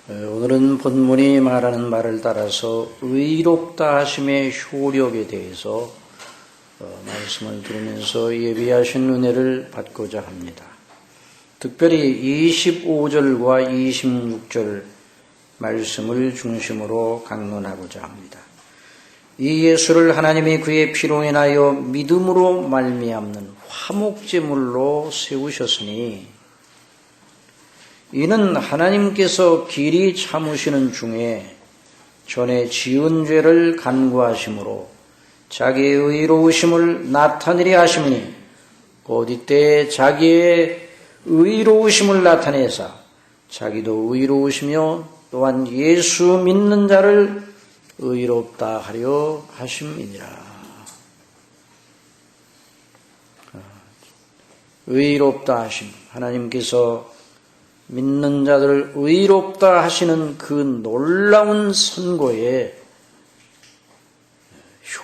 오늘은 본문이 말하는 말을 따라서 의롭다 하심의 효력에 대해서 말씀을 들으면서 예비하신 은혜를 받고자 합니다. 특별히 25절과 26절 말씀을 중심으로 강론하고자 합니다. 이 예수를 하나님이 그의 피로 인하여 믿음으로 말미암는 화목제물로 세우셨으니 이는 하나님께서 길이 참으시는 중에 전에 지은 죄를 간구하심으로 자기의 의로우심을 나타내려 하심이니 곧 이때 자기의 의로우심을 나타내사 자기도 의로우시며 또한 예수 믿는 자를 의롭다 하려 하심이니라. 의롭다 하심, 하나님께서 믿는 자들을 의롭다 하시는 그 놀라운 선고의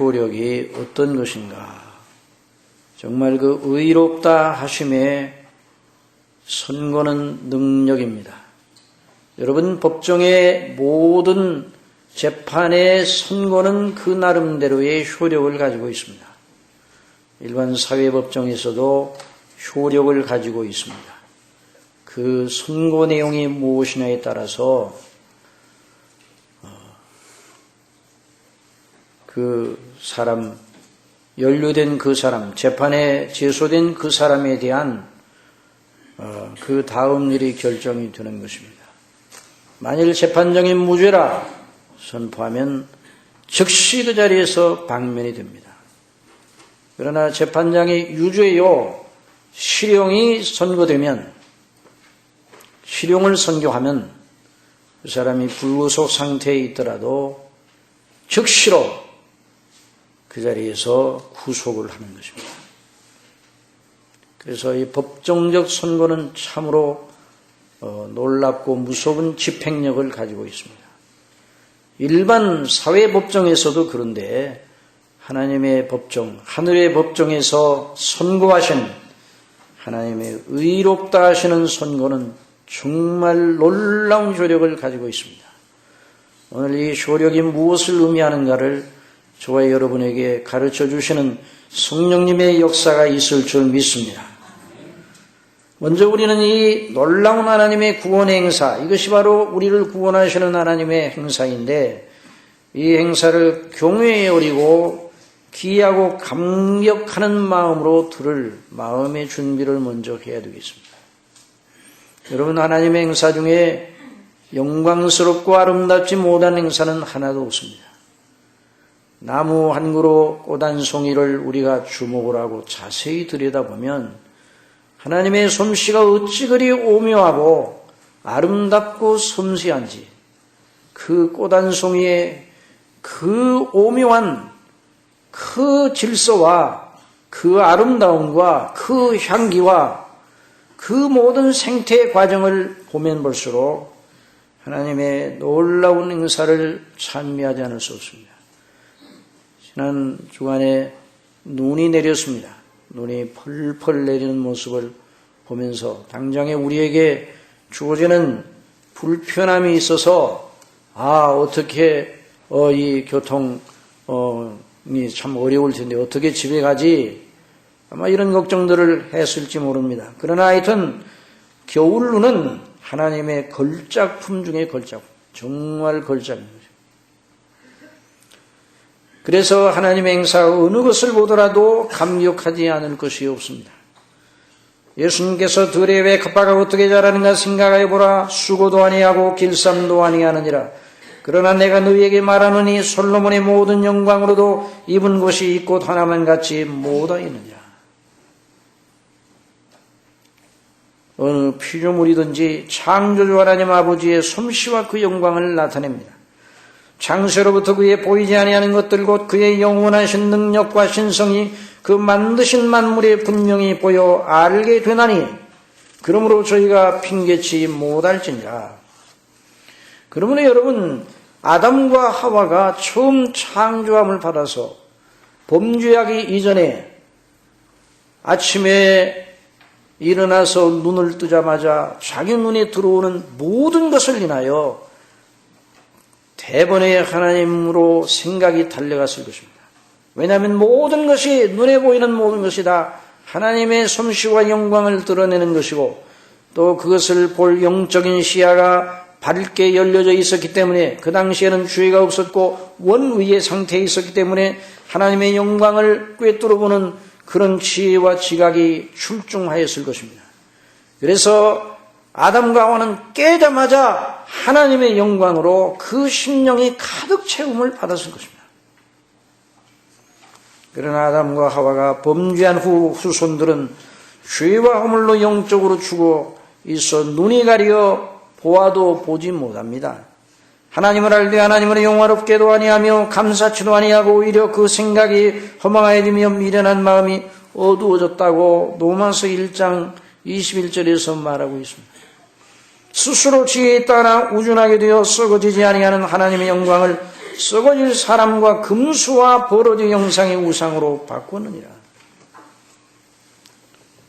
효력이 어떤 것인가? 정말 그 의롭다 하심의 선고는 능력입니다. 여러분, 법정의 모든 재판의 선고는 그 나름대로의 효력을 가지고 있습니다. 일반 사회법정에서도 효력을 가지고 있습니다. 그 선고 내용이 무엇이냐에 따라서 그 사람, 연루된 그 사람, 재판에 제소된 그 사람에 대한 그 다음 일이 결정이 되는 것입니다. 만일 재판장이 무죄라 선포하면 즉시 그 자리에서 방면이 됩니다. 그러나 재판장이 유죄요, 실형이 선고되면 실형을 선고하면 그 사람이 불구속 상태에 있더라도 즉시로 그 자리에서 구속을 하는 것입니다. 그래서 이 법정적 선고는 참으로 놀랍고 무서운 집행력을 가지고 있습니다. 일반 사회법정에서도 그런데 하나님의 법정, 하늘의 법정에서 선고하신 하나님의 의롭다 하시는 선고는 정말 놀라운 효력을 가지고 있습니다. 오늘 이 효력이 무엇을 의미하는가를 저와 여러분에게 가르쳐 주시는 성령님의 역사가 있을 줄 믿습니다. 먼저 우리는 이 놀라운 하나님의 구원의 행사, 이것이 바로 우리를 구원하시는 하나님의 행사인데 이 행사를 경외에 여리고 기이하고 감격하는 마음으로 들을 마음의 준비를 먼저 해야 되겠습니다. 여러분, 하나님의 행사 중에 영광스럽고 아름답지 못한 행사는 하나도 없습니다. 나무 한 그루 꽃 한 송이를 우리가 주목을 하고 자세히 들여다보면 하나님의 솜씨가 어찌 그리 오묘하고 아름답고 섬세한지 그 꽃 한 송이의 그 오묘한 그 질서와 그 아름다움과 그 향기와 그 모든 생태 과정을 보면 볼수록 하나님의 놀라운 행사를 찬미하지 않을 수 없습니다. 지난 주간에 눈이 내렸습니다. 눈이 펄펄 내리는 모습을 보면서 당장에 우리에게 주어지는 불편함이 있어서 어떻게 이 교통이 참 어려울 텐데 어떻게 집에 가지? 아마 이런 걱정들을 했을지 모릅니다. 그러나 하여튼 겨울눈은 하나님의 걸작품 중에 걸작품, 정말 걸작입니다. 그래서 하나님의 행사 어느 것을 보더라도 감격하지 않을 것이 없습니다. 예수님께서 들의 왜 겉바가 어떻게 자라는가 생각하여 보라. 수고도 아니하고 길쌈도 아니하느니라. 그러나 내가 너희에게 말하노니 솔로몬의 모든 영광으로도 입은 곳이 이 꽃 하나만 같이 못하였느니라. 어느 피조물이든지 창조주 하나님 아버지의 솜씨와 그 영광을 나타냅니다. 창세로부터 그의 보이지 아니하는 것들 곧 그의 영원하신 능력과 신성이 그 만드신 만물에 분명히 보여 알게 되나니 그러므로 저희가 핑계치 못할지니라. 그러므로 여러분, 아담과 하와가 처음 창조함을 받아서 범죄하기 이전에 아침에 일어나서 눈을 뜨자마자 자기 눈에 들어오는 모든 것을 인하여 대번의 하나님으로 생각이 달려갔을 것입니다. 왜냐하면 모든 것이 눈에 보이는 모든 것이 다 하나님의 솜씨와 영광을 드러내는 것이고 또 그것을 볼 영적인 시야가 밝게 열려져 있었기 때문에 그 당시에는 죄가 없었고 원위의 상태에 있었기 때문에 하나님의 영광을 꿰뚫어보는 그런 지혜와 지각이 출중하였을 것입니다. 그래서 아담과 하와는 깨자마자 하나님의 영광으로 그 심령이 가득 채움을 받았을 것입니다. 그러나 아담과 하와가 범죄한 후 후손들은 죄와 허물로 영적으로 죽어 있어 눈이 가려 보아도 보지 못합니다. 하나님을 알되 하나님을 영화롭게도 아니하며 감사치도 아니하고 오히려 그 생각이 허망하여지며 미련한 마음이 어두워졌다고 로마서 1장 21절에서 말하고 있습니다. 스스로 지혜에 따라 우준하게 되어 썩어지지 아니하는 하나님의 영광을 썩어질 사람과 금수와 버러지 형상의 우상으로 바꾸느니라.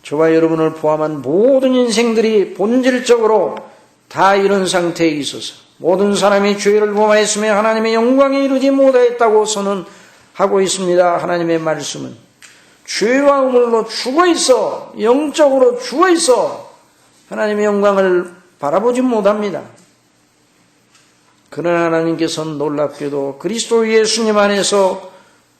저와 여러분을 포함한 모든 인생들이 본질적으로 다 이런 상태에 있어서 모든 사람이 죄를 범하였으며 하나님의 영광에 이르지 못하였다고 선언하고 있습니다. 하나님의 말씀은 죄와 허물로 죽어있어 영적으로 죽어있어 하나님의 영광을 바라보지 못합니다. 그러나 하나님께서는 놀랍게도 그리스도 예수님 안에서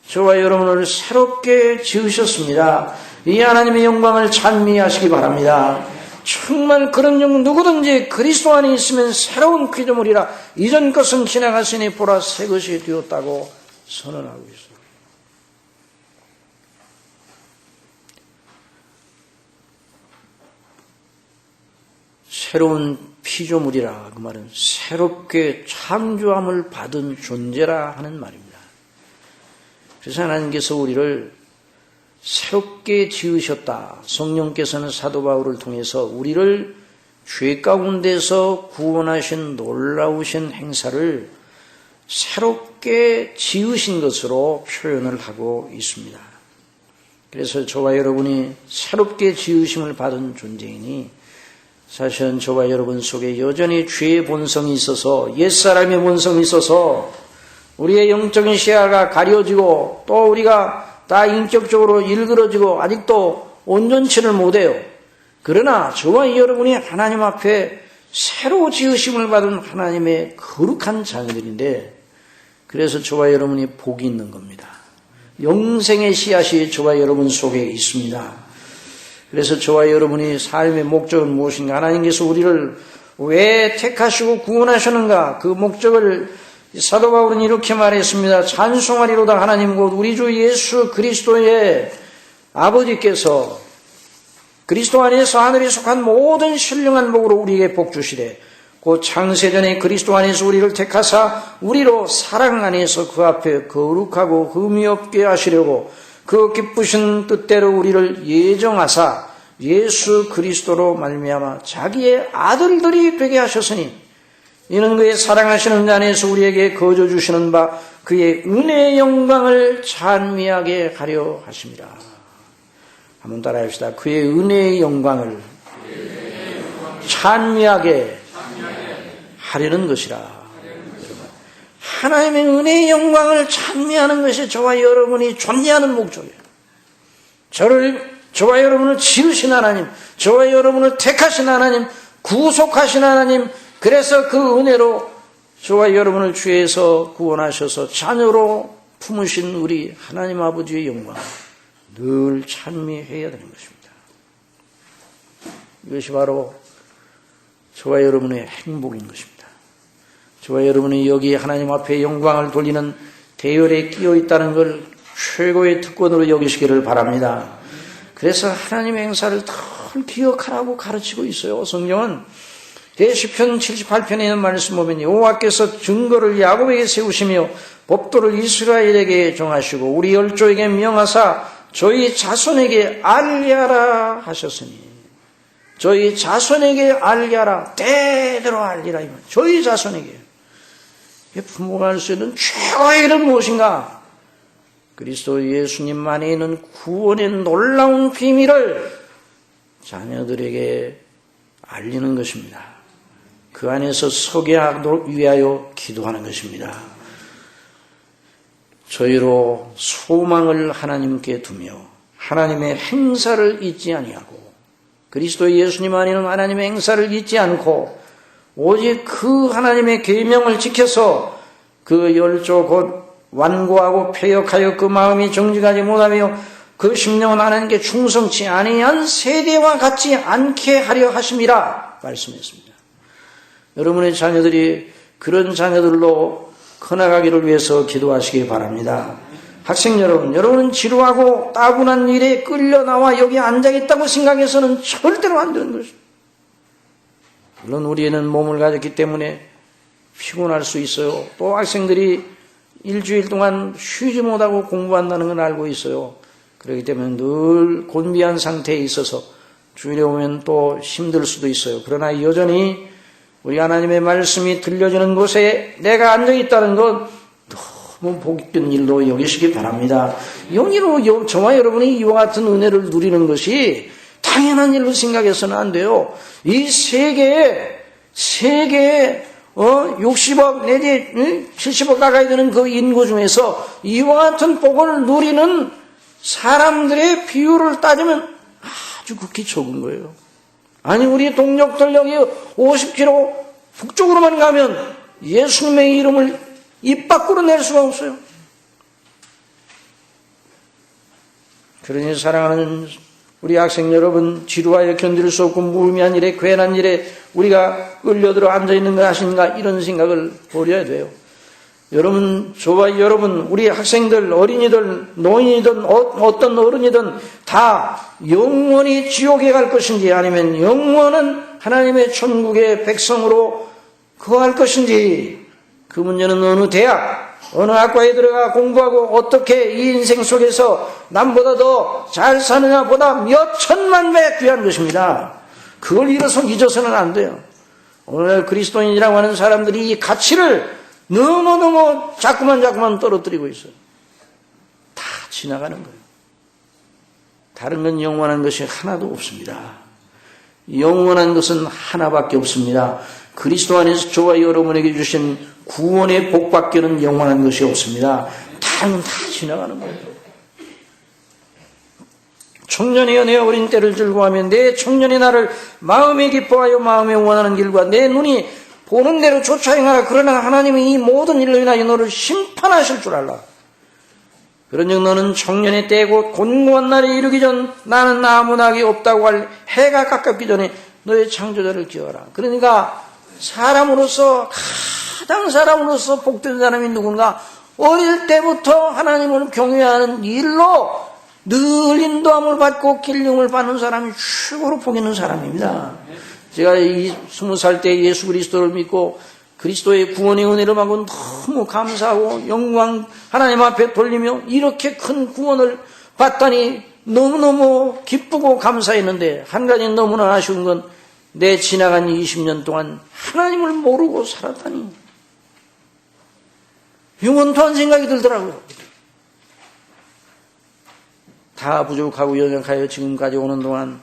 저와 여러분을 새롭게 지으셨습니다. 이 하나님의 영광을 찬미하시기 바랍니다. 정말 그런 영 누구든지 그리스도 안에 있으면 새로운 피조물이라 이전 것은 지나갔으니 보라 새 것이 되었다고 선언하고 있습니다. 새로운 피조물이라 그 말은 새롭게 창조함을 받은 존재라 하는 말입니다. 그래서 하나님께서 우리를 새롭게 지으셨다. 성령께서는 사도 바울을 통해서 우리를 죄 가운데서 구원하신 놀라우신 행사를 새롭게 지으신 것으로 표현을 하고 있습니다. 그래서 저와 여러분이 새롭게 지으심을 받은 존재이니 사실은 저와 여러분 속에 여전히 죄의 본성이 있어서 옛사람의 본성이 있어서 우리의 영적인 시야가 가려지고 또 우리가 다 인격적으로 일그러지고 아직도 온전치를 못해요. 그러나 저와 여러분이 하나님 앞에 새로 지으심을 받은 하나님의 거룩한 자녀들인데 그래서 저와 여러분이 복이 있는 겁니다. 영생의 씨앗이 저와 여러분 속에 있습니다. 그래서 저와 여러분이 삶의 목적은 무엇인가? 하나님께서 우리를 왜 택하시고 구원하셨는가? 그 목적을 사도 바울은 이렇게 말했습니다. 찬송하리로다 하나님 곧 우리 주 예수 그리스도의 아버지께서 그리스도 안에서 하늘에 속한 모든 신령한 복으로 우리에게 복 주시되 곧 창세전에 그리스도 안에서 우리를 택하사 우리로 사랑 안에서 그 앞에 거룩하고 흠이 없게 하시려고 그 기쁘신 뜻대로 우리를 예정하사 예수 그리스도로 말미암아 자기의 아들들이 되게 하셨으니 이는 그의 사랑하시는 자 안에서 우리에게 거저 주시는 바 그의 은혜의 영광을 찬미하게 하려 하심이라. 한번 따라합시다. 그의 은혜의 영광을 찬미하게 하려는 것이라. 하나님의 은혜의 영광을 찬미하는 것이 저와 여러분이 존재하는 목적이에요. 저와 여러분을 지으신 하나님, 저와 여러분을 택하신 하나님, 구속하신 하나님, 그래서 그 은혜로 저와 여러분을 죄에서 구원하셔서 자녀로 품으신 우리 하나님 아버지의 영광을 늘 찬미해야 되는 것입니다. 이것이 바로 저와 여러분의 행복인 것입니다. 저와 여러분이 여기 하나님 앞에 영광을 돌리는 대열에 끼어 있다는 걸 최고의 특권으로 여기시기를 바랍니다. 그래서 하나님의 행사를 늘 기억하라고 가르치고 있어요. 성경은 시편 78편에 있는 말씀 보면 여호와께서 증거를 야곱에게 세우시며 법도를 이스라엘에게 정하시고 우리 열조에게 명하사 저희 자손에게 알리하라 하셨으니 저희 자손에게 알리하라 때대로 알리라 이 말. 저희 자손에게 부모가 할 수 있는 최고의 일은 무엇인가? 그리스도 예수님만에 있는 구원의 놀라운 비밀을 자녀들에게 알리는 것입니다. 그 그 안에서 서게 하도록 위하여 기도하는 것입니다. 저희로 소망을 하나님께 두며 하나님의 행사를 잊지 아니하고 그리스도 예수님 안에는 하나님의 행사를 잊지 않고 오직 그 하나님의 계명을 지켜서 그 열조 곧 완고하고 패역하여 그 마음이 정직하지 못하며 그 심령은 하나님께 충성치 아니한 세대와 같지 않게 하려 하심이라 말씀했습니다. 여러분의 자녀들이 그런 자녀들로 커나가기를 위해서 기도하시기 바랍니다. 학생 여러분, 여러분은 지루하고 따분한 일에 끌려 나와 여기 앉아있다고 생각해서는 절대로 안 되는 것입니다. 물론 우리는 몸을 가졌기 때문에 피곤할 수 있어요. 또 학생들이 일주일 동안 쉬지 못하고 공부한다는 건 알고 있어요. 그렇기 때문에 늘 곤비한 상태에 있어서 주일에 오면 또 힘들 수도 있어요. 그러나 여전히 우리 하나님의 말씀이 들려지는 곳에 내가 앉아있다는 것 너무 복된 일로 여기시기 바랍니다. 영이로 저와 여러분이 이와 같은 은혜를 누리는 것이 당연한 일로 생각해서는 안 돼요. 이 세계에 60억 내지 70억 가까이 되는 그 인구 중에서 이와 같은 복을 누리는 사람들의 비율을 따지면 아주 극히 적은 거예요. 아니 우리 동력들 여기 50km 북쪽으로만 가면 예수님의 이름을 입 밖으로 낼 수가 없어요. 그러니 사랑하는 우리 학생 여러분, 지루하여 견딜 수 없고 무의미한 일에 괜한 일에 우리가 끌려들어 앉아있는 것 아닌가 이런 생각을 버려야 돼요. 여러분, 저와 여러분, 우리 학생들, 어린이들, 노인이든 어떤 어른이든 다 영원히 지옥에 갈 것인지 아니면 영원한 하나님의 천국의 백성으로 거할 것인지 그 문제는 어느 대학, 어느 학과에 들어가 공부하고 어떻게 이 인생 속에서 남보다 더 잘 사느냐 보다 몇 천만 배 귀한 것입니다. 그걸 잊어서는 안 돼요. 오늘 그리스도인이라고 하는 사람들이 이 가치를 너무너무 자꾸만 떨어뜨리고 있어요. 다 지나가는 거예요. 다른 건 영원한 것이 하나도 없습니다. 영원한 것은 하나밖에 없습니다. 그리스도 안에서 저와 여러분에게 주신 구원의 복밖에는 영원한 것이 없습니다. 다른 다 지나가는 거예요. 청년이여 내 어린 때를 즐거워하며 내 청년이 나를 마음에 기뻐하여 마음에 원하는 길과 내 눈이 보는 대로 쫓아 행하라. 그러나 하나님이 이 모든 일로 인하여 너를 심판하실 줄 알라. 그런즉 너는 청년의 때 곧 곤고한 날에 이르기 전 나는 아무 낙이 없다고 할 해가 가깝기 전에 너의 창조자를 기억하라. 그러니까 가장 사람으로서 복된 사람이 누군가? 어릴 때부터 하나님을 경외하는 일로 늘 인도함을 받고 길림을 받는 사람이 최고로 복 있는 사람입니다. 제가 20살 때 예수 그리스도를 믿고 그리스도의 구원의 은혜를 받고 너무 감사하고 영광 하나님 앞에 돌리며 이렇게 큰 구원을 받다니 너무너무 기쁘고 감사했는데 한 가지 너무나 아쉬운 건 내 지나간 20년 동안 하나님을 모르고 살았다니 영원토한 생각이 들더라고요. 다 부족하고 연약하여 지금까지 오는 동안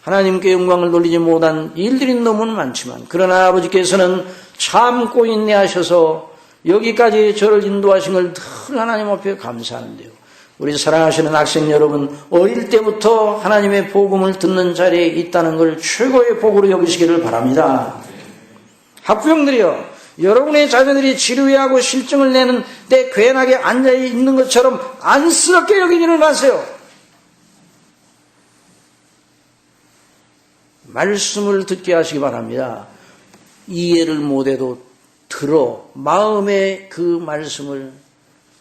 하나님께 영광을 돌리지 못한 일들이 너무 많지만 그러나 아버지께서는 참고 인내하셔서 여기까지 저를 인도하신 걸 늘 하나님 앞에 감사하는데요. 우리 사랑하시는 학생 여러분, 어릴 때부터 하나님의 복음을 듣는 자리에 있다는 걸 최고의 복으로 여기시기를 바랍니다. 학부형들이요, 여러분의 자녀들이 지루해하고 실증을 내는 때 괜하게 앉아있는 것처럼 안쓰럽게 여기지는 마세요. 말씀을 듣게 하시기 바랍니다. 이해를 못해도 들어 마음의 그 말씀을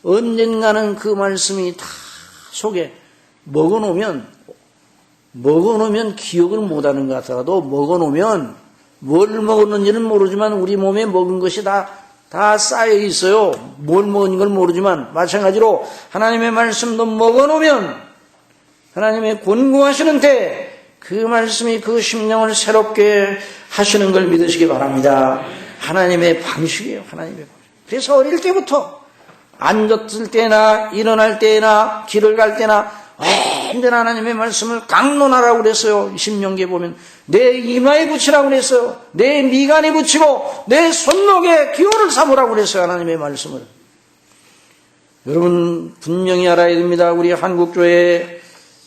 언젠가는 그 말씀이 다 속에 먹어놓으면 기억을 못하는 것 같아도 먹어놓으면 뭘 먹었는지는 모르지만 우리 몸에 먹은 것이 다 쌓여 있어요. 뭘 먹은 걸 모르지만 마찬가지로 하나님의 말씀도 먹어놓으면 하나님의 권고하시는 때 그 말씀이 그 심령을 새롭게 하시는 걸 믿으시기 바랍니다. 하나님의 방식이에요. 하나님의 방식. 그래서 어릴 때부터 앉았을 때나 일어날 때나 길을 갈 때나 언제나 하나님의 말씀을 강론하라고 그랬어요. 신명기에 보면 내 이마에 붙이라고 그랬어요. 내 미간에 붙이고 내 손목에 기호를 삼으라고 그랬어요. 하나님의 말씀을. 여러분 분명히 알아야 됩니다. 우리 한국교회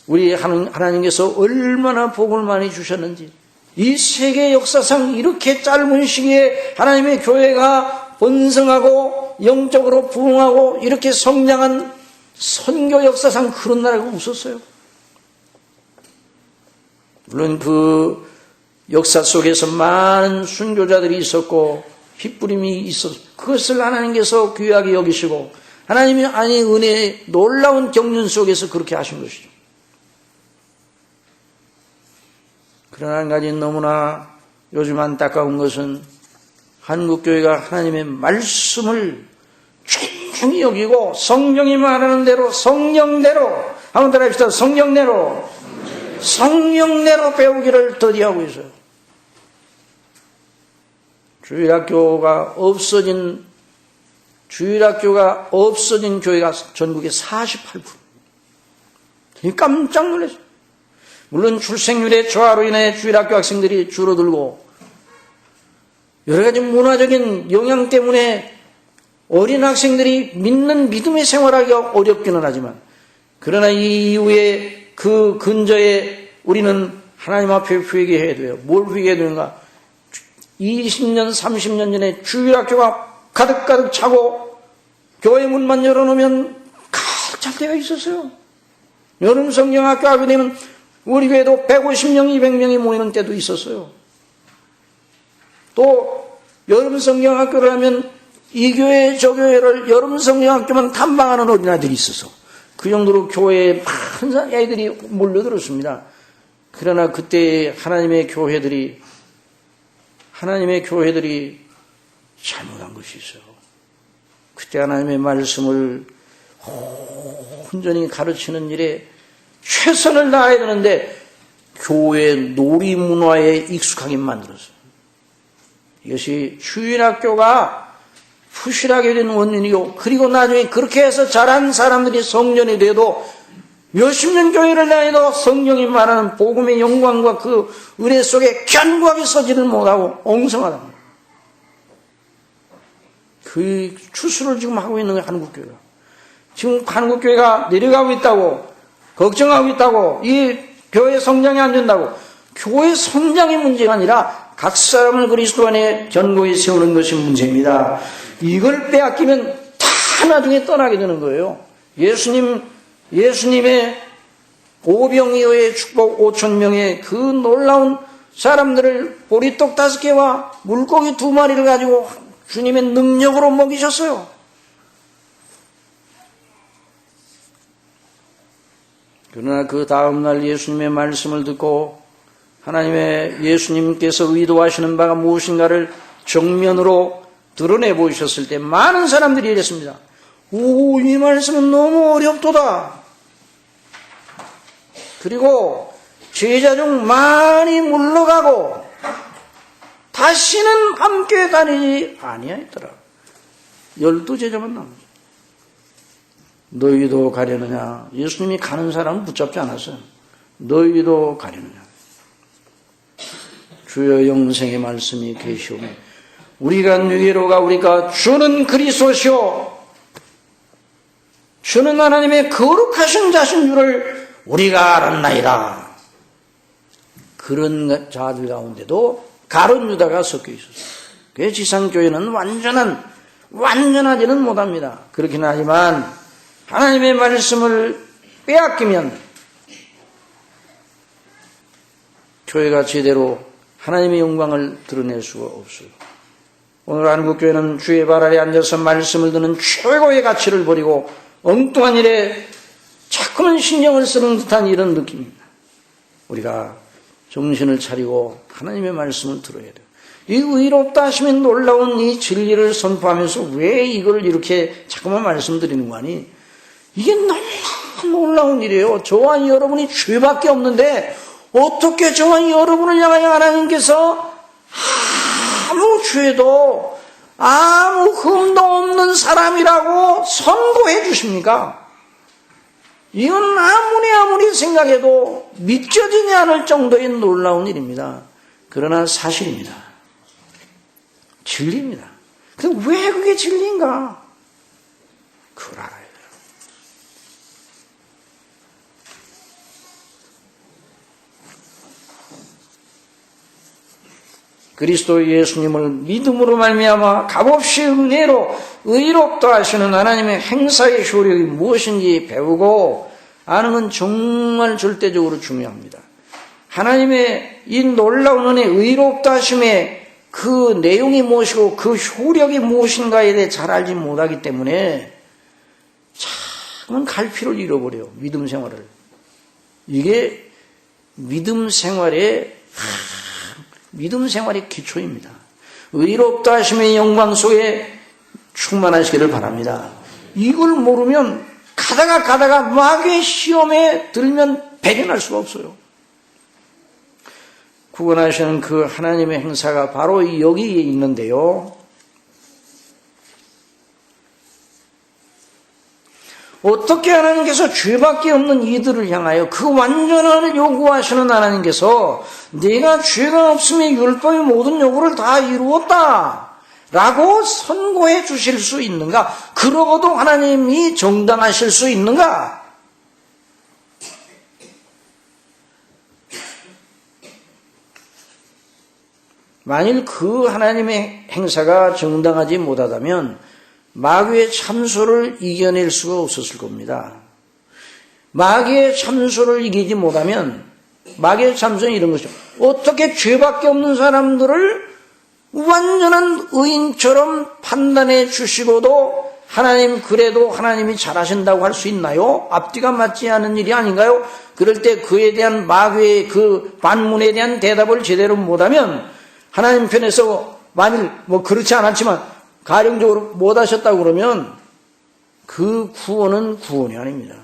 우리 하나님께서 얼마나 복을 많이 주셨는지, 이 세계 역사상 이렇게 짧은 시기에 하나님의 교회가 번성하고 영적으로 부흥하고 이렇게 성장한 선교 역사상 그런 나라가 없었어요. 물론 그 역사 속에서 많은 순교자들이 있었고 핏부림이 있었고 그것을 하나님께서 귀하게 여기시고 하나님이 아니 은혜의 놀라운 경륜 속에서 그렇게 하신 것이죠. 그러나 한 가지 너무나 요즘 안타까운 것은 한국교회가 하나님의 말씀을 충분히 여기고 성경이 말하는 대로 성령대로 한번 따라 합시다. 성령대로 배우기를 더디하고 있어요. 주일학교가 없어진 교회가 전국에 48%. 깜짝 놀랐어요. 물론 출생률의 저하로 인해 주일학교 학생들이 줄어들고 여러 가지 문화적인 영향 때문에 어린 학생들이 믿는 믿음의 생활하기가 어렵기는 하지만 그러나 이 이후에 그 근저에 우리는 하나님 앞에 회개해야 돼요. 뭘 회개해야 되는가? 20년, 30년 전에 주일학교가 가득 차고 교회 문만 열어놓으면 가득 찰 때가 있었어요. 여름 성경학교 하게 되면 우리 교회도 150명, 200명이 모이는 때도 있었어요. 또 여름 성경학교를 하면 이 교회 저 교회를 여름 성경학교만 탐방하는 어린아이들이 있어서 그 정도로 교회에 많은 아이들이 몰려들었습니다. 그러나 그때 하나님의 교회들이 잘못한 것이 있어요. 그때 하나님의 말씀을 온전히 가르치는 일에 최선을 다해야 되는데 교회 놀이 문화에 익숙하게 만들었어요. 이것이 주일학교가 부실하게 된 원인이요. 그리고 나중에 그렇게 해서 자란 사람들이 성년이 돼도 몇십 년 교회를 다녀도 성경이 말하는 복음의 영광과 그 은혜 속에 견고하게 서지를 못하고 엉성하다. 그 추수를 지금 하고 있는 거예요. 한국교회가. 지금 한국교회가 내려가고 있다고 걱정하고 있다고 이 교회 성장이 안 된다고. 교회 성장의 문제가 아니라 각 사람을 그리스도 안에 견고히 세우는 것이 문제입니다. 이걸 빼앗기면 다 나중에 떠나게 되는 거예요. 예수님의 오병이어의 축복 5,000명의 그 놀라운 사람들을 보리떡 5개와 물고기 2마리를 가지고 주님의 능력으로 먹이셨어요. 그러나 그 다음날 예수님의 말씀을 듣고 예수님께서 의도하시는 바가 무엇인가를 정면으로 드러내 보이셨을 때 많은 사람들이 이랬습니다. 오, 이 말씀은 너무 어렵도다. 그리고 제자 중 많이 물러가고 다시는 함께 다니지 아니하였더라. 12제자만 남았어요. 너희도 가려느냐? 예수님이 가는 사람은 붙잡지 않았어요. 너희도 가려느냐? 주여 영생의 말씀이 계시오며 우리가 누구로 가오리까? 주는 그리스도시오. 주는 하나님의 거룩하신 자신 줄을 우리가 알았나이다. 그런 자들 가운데도 가룟 유다가 섞여 있었어요. 그래서 지상교회는 완전하지는 못합니다. 그렇긴 하지만 하나님의 말씀을 빼앗기면 교회가 제대로 하나님의 영광을 드러낼 수가 없어요. 오늘 한국교회는 주의 발 아래 앉아서 말씀을 듣는 최고의 가치를 버리고 엉뚱한 일에 자꾸만 신경을 쓰는 듯한 이런 느낌입니다. 우리가 정신을 차리고 하나님의 말씀을 들어야 돼요. 이 의롭다 하시면 놀라운 이 진리를 선포하면서 왜 이걸 이렇게 자꾸만 말씀드리는 거 아니? 이게 너무 놀라운 일이에요. 저와 여러분이 죄밖에 없는데 어떻게 저와 여러분을 향하여 하나님께서 아무 죄도 아무 흠도 없는 사람이라고 선고해 주십니까? 이건 아무리 생각해도 믿겨지지 않을 정도의 놀라운 일입니다. 그러나 사실입니다. 진리입니다. 근데 왜 그게 진리인가? 그걸 알아야 돼요. 그리스도 예수님을 믿음으로 말미암아 값없이 은혜로 의롭다 하시는 하나님의 행사의 효력이 무엇인지 배우고 아는 건 정말 절대적으로 중요합니다. 하나님의 이 놀라운 은혜, 의롭다 하심의 그 내용이 무엇이고 그 효력이 무엇인가에 대해 잘 알지 못하기 때문에 참은 갈피를 잃어버려요. 믿음 생활을. 이게 믿음 생활의 기초입니다. 의롭다 하심의 영광 속에 충만하시기를 바랍니다. 이걸 모르면 가다가 마귀의 시험에 들면 배견할 수가 없어요. 구원하시는 그 하나님의 행사가 바로 여기에 있는데요. 어떻게 하나님께서 죄밖에 없는 이들을 향하여 그 완전함을 요구하시는 하나님께서 내가 죄가 없으면 율법의 모든 요구를 다 이루었다 라고 선고해 주실 수 있는가? 그러고도 하나님이 정당하실 수 있는가? 만일 그 하나님의 행사가 정당하지 못하다면 마귀의 참소를 이겨낼 수가 없었을 겁니다. 마귀의 참소를 이기지 못하면 마귀의 참소는 이런 거죠. 어떻게 죄밖에 없는 사람들을 완전한 의인처럼 판단해 주시고도 하나님 그래도 하나님이 잘하신다고 할 수 있나요? 앞뒤가 맞지 않은 일이 아닌가요? 그럴 때 그에 대한 마귀의 그 반문에 대한 대답을 제대로 못하면 하나님 편에서 만일 그렇지 않았지만 가령적으로 못하셨다고 그러면 그 구원은 구원이 아닙니다.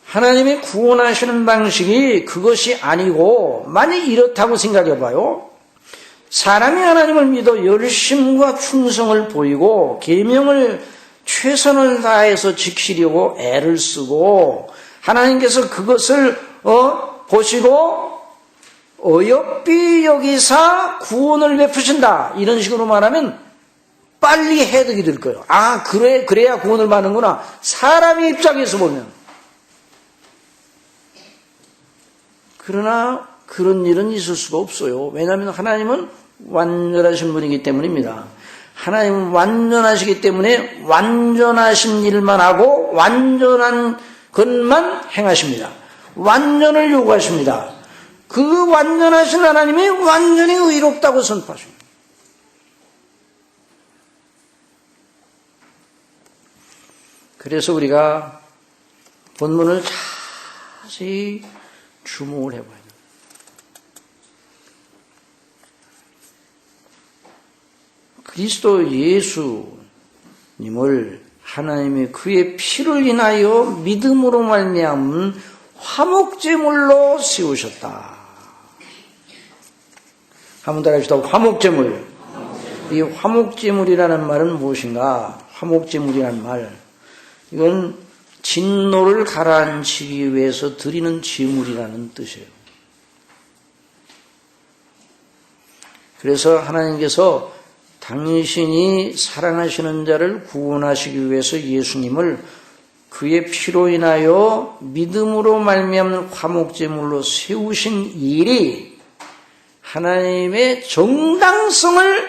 하나님이 구원하시는 방식이 그것이 아니고 만약 이렇다고 생각해 봐요. 사람이 하나님을 믿어 열심과 충성을 보이고 계명을 최선을 다해서 지키려고 애를 쓰고 하나님께서 그것을 보시고 어여삐 여기사 구원을 베푸신다 이런 식으로 말하면 빨리 해득이 될 거예요. 아 그래야 구원을 받는구나. 사람의 입장에서 보면. 그러나 그런 일은 있을 수가 없어요. 왜냐하면 하나님은 완전하신 분이기 때문입니다. 하나님은 완전하시기 때문에 완전하신 일만 하고 완전한 것만 행하십니다. 완전을 요구하십니다. 그 완전하신 하나님이 완전히 의롭다고 선포하십니다. 그래서 우리가 본문을 자세히 주목을 해봐야 돼요. 그리스도 예수님을 하나님의 그의 피를 인하여 믿음으로 말미암은 화목제물로 세우셨다. 한번 따라합시다. 화목제물. 이 화목제물이라는 말은 무엇인가? 화목제물이라는 말. 이건 진노를 가라앉히기 위해서 드리는 제물이라는 뜻이에요. 그래서 하나님께서 당신이 사랑하시는 자를 구원하시기 위해서 예수님을 그의 피로 인하여 믿음으로 말미암는 화목제물로 세우신 일이 하나님의 정당성을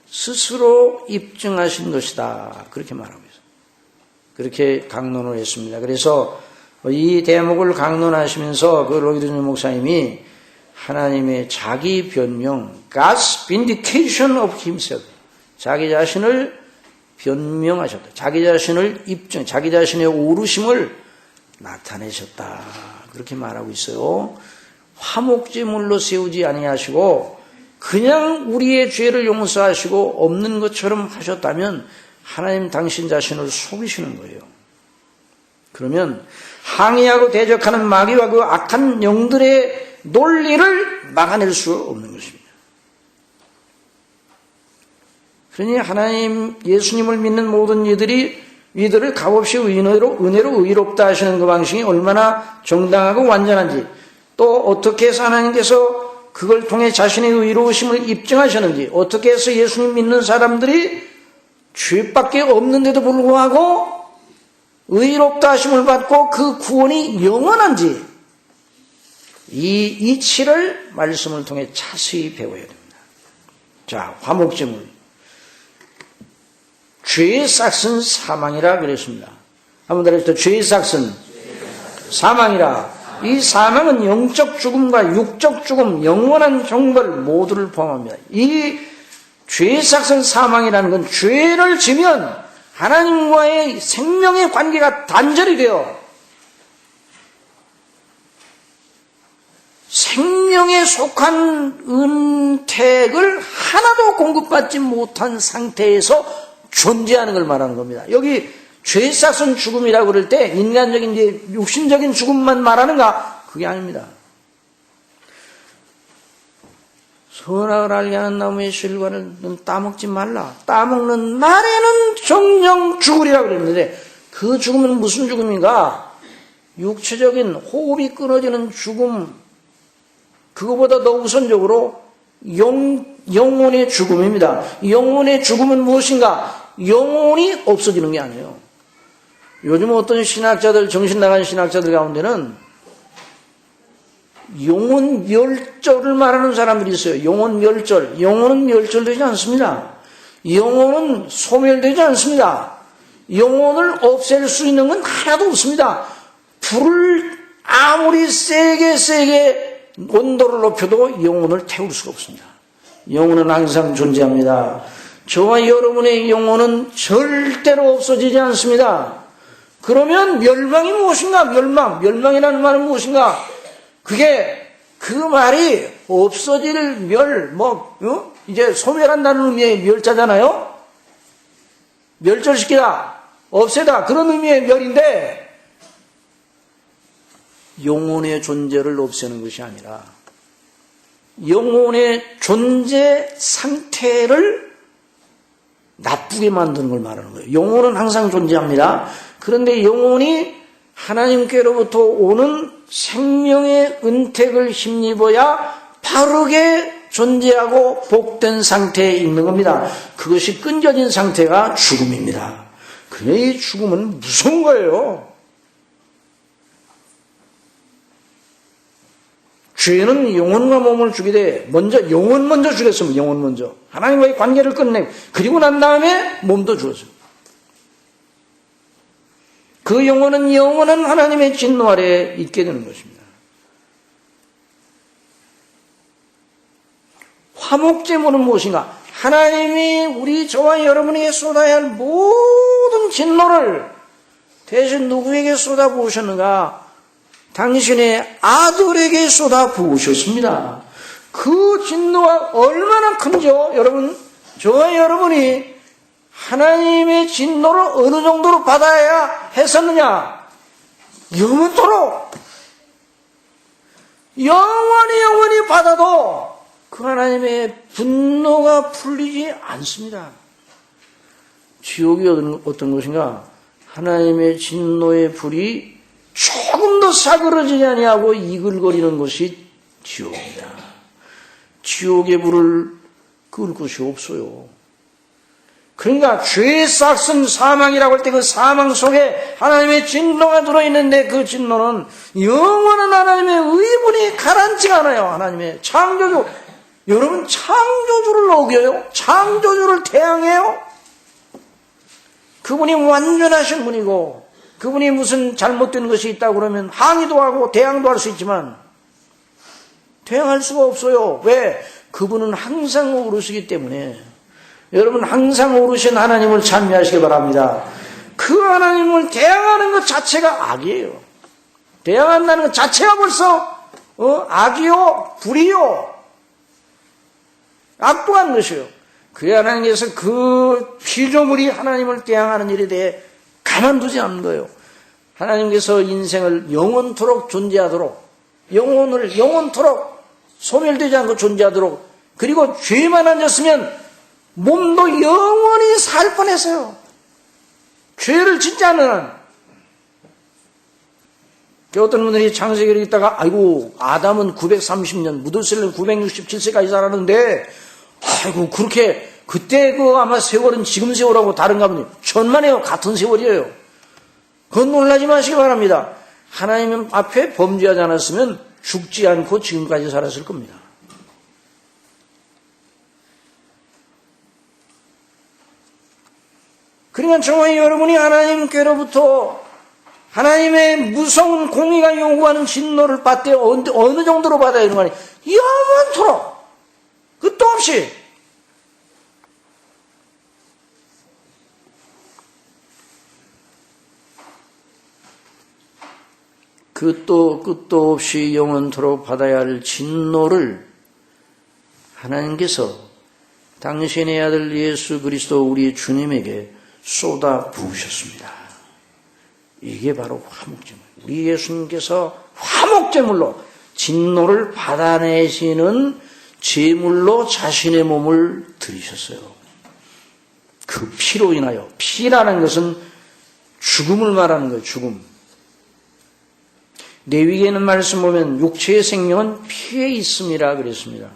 스스로 입증하신 것이다. 그렇게 말하고 있어요. 그렇게 강론을 했습니다. 그래서 이 대목을 강론하시면서 그 로이드 목사님이 하나님의 자기 변명, God's vindication of himself, 자기 자신을 변명하셨다. 자기 자신을 입증, 자기 자신의 오르심을 나타내셨다. 그렇게 말하고 있어요. 화목제물로 세우지 아니하시고 그냥 우리의 죄를 용서하시고 없는 것처럼 하셨다면 하나님 당신 자신을 속이시는 거예요. 그러면 항의하고 대적하는 마귀와 그 악한 영들의 논리를 막아낼 수 없는 것입니다. 그러니 하나님 예수님을 믿는 모든 이들을 값없이 은혜로 의롭다 하시는 그 방식이 얼마나 정당하고 완전한지, 또 어떻게 해서 하나님께서 그걸 통해 자신의 의로우심을 입증하셨는지, 어떻게 해서 예수님 믿는 사람들이 죄밖에 없는데도 불구하고 의롭다 하심을 받고 그 구원이 영원한지, 이 이치를 말씀을 통해 자세히 배워야 됩니다. 자, 화목제물. 죄의 싹은 사망이라 그랬습니다. 한번 더해서 죄의 싹은 사망이라. 이 사망은 영적 죽음과 육적 죽음, 영원한 형벌 모두를 포함합니다. 이 죄의 싹은 사망이라는 건 죄를 지면 하나님과의 생명의 관계가 단절이 되어 생명에 속한 은택을 하나도 공급받지 못한 상태에서 존재하는 걸 말하는 겁니다. 여기 죄 싹은 죽음이라고 그럴 때 인간적인 이제 육신적인 죽음만 말하는가? 그게 아닙니다. 선악을 알게 하는 나무의 실과를 넌 따먹지 말라. 따먹는 날에는 정령 죽으리라고 그랬는데, 그 죽음은 무슨 죽음인가? 육체적인 호흡이 끊어지는 죽음, 그거보다 더 우선적으로 영혼의 죽음입니다. 영혼의 죽음은 무엇인가? 영혼이 없어지는 게 아니에요. 요즘 어떤 신학자들, 정신 나간 신학자들 가운데는 영혼 멸절을 말하는 사람들이 있어요. 영혼 멸절. 영혼은 멸절되지 않습니다. 영혼은 소멸되지 않습니다. 영혼을 없앨 수 있는 건 하나도 없습니다. 불을 아무리 세게 온도를 높여도 영혼을 태울 수가 없습니다. 영혼은 항상 존재합니다. 저와 여러분의 영혼은 절대로 없어지지 않습니다. 그러면 멸망이 무엇인가? 멸망이라는 말은 무엇인가? 그게 그 말이 없어질 이제 소멸한다는 의미의 멸자잖아요. 멸절시키다, 없애다, 그런 의미의 멸인데, 영혼의 존재를 없애는 것이 아니라 영혼의 존재 상태를 나쁘게 만드는 걸 말하는 거예요. 영혼은 항상 존재합니다. 그런데 영혼이 하나님께로부터 오는 생명의 은택을 힘입어야 바르게 존재하고 복된 상태에 있는 겁니다. 그것이 끊겨진 상태가 죽음입니다. 그러니 이 죽음은 무서운 거예요. 죄는 영혼과 몸을 죽이되 영혼 먼저 죽였습니다. 영혼 먼저. 하나님과의 관계를 끝내고, 그리고 난 다음에 몸도 죽었어요. 그 영혼은 영원한 하나님의 진노 아래에 있게 되는 것입니다. 화목제물은 무엇인가? 하나님이 저와 여러분에게 쏟아야 할 모든 진노를 대신 누구에게 쏟아부으셨는가? 당신의 아들에게 쏟아부으셨습니다. 그 진노가 얼마나 큰지요? 여러분, 저와 여러분이 하나님의 진노를 어느 정도로 받아야 했었느냐? 영원토록 영원히 받아도 그 하나님의 분노가 풀리지 않습니다. 지옥이 어떤 것인가? 하나님의 진노의 불이 조금 더 사그러지지 아니하고 이글거리는 것이 지옥입니다. 지옥의 불을 끌 곳이 없어요. 그러니까 죄의 싹은 사망이라고 할 때 그 사망 속에 하나님의 진노가 들어있는데, 그 진노는 영원한 하나님의 의분이 가라앉지가 않아요. 하나님의 창조주. 여러분, 창조주를 어겨요? 창조주를 대항해요? 그분이 완전하신 분이고, 그분이 무슨 잘못된 것이 있다고 그러면 항의도 하고 대항도 할 수 있지만 대항할 수가 없어요. 왜? 그분은 항상 오르시기 때문에. 여러분, 항상 오르신 하나님을 찬미하시기 바랍니다. 그 하나님을 대항하는 것 자체가 악이에요. 대항한다는 것 자체가 벌써 악이요, 불이요, 악독한 것이요. 그 하나님께서 그 피조물이 하나님을 대항하는 일에 대해 가만두지 않는 거예요. 하나님께서 인생을 영원토록 존재하도록, 영혼을 영원토록 소멸되지 않고 존재하도록, 그리고 죄만 안 졌으면 몸도 영원히 살 뻔했어요. 죄를 짓지 않는 한. 어떤 분들이 창세기를 읽다가 아이고 아담은 930년, 무드셀라는 967세까지 살았는데 아이고 그렇게 그때 아마 세월은 지금 세월하고 다른가 보니 천만에요. 같은 세월이에요. 그건 놀라지 마시기 바랍니다. 하나님 앞에 범죄하지 않았으면 죽지 않고 지금까지 살았을 겁니다. 그러니까 정말 여러분이 하나님께로부터 하나님의 무서운 공의가 요구하는 진노를 받되 어느 정도로 받아야 되는 거 아니에요? 영원토록 끝도 없이. 끝도 없이 영원토록 받아야 할 진노를 하나님께서 당신의 아들 예수 그리스도 우리 주님에게 쏟아 부으셨습니다. 이게 바로 화목제물. 우리 예수님께서 화목제물로 진노를 받아내시는 제물로 자신의 몸을 드리셨어요. 그 피로 인하여, 피라는 것은 죽음을 말하는 거예요. 죽음. 레위기에는 말씀 보면 육체의 생명은 피에 있음이라 그랬습니다.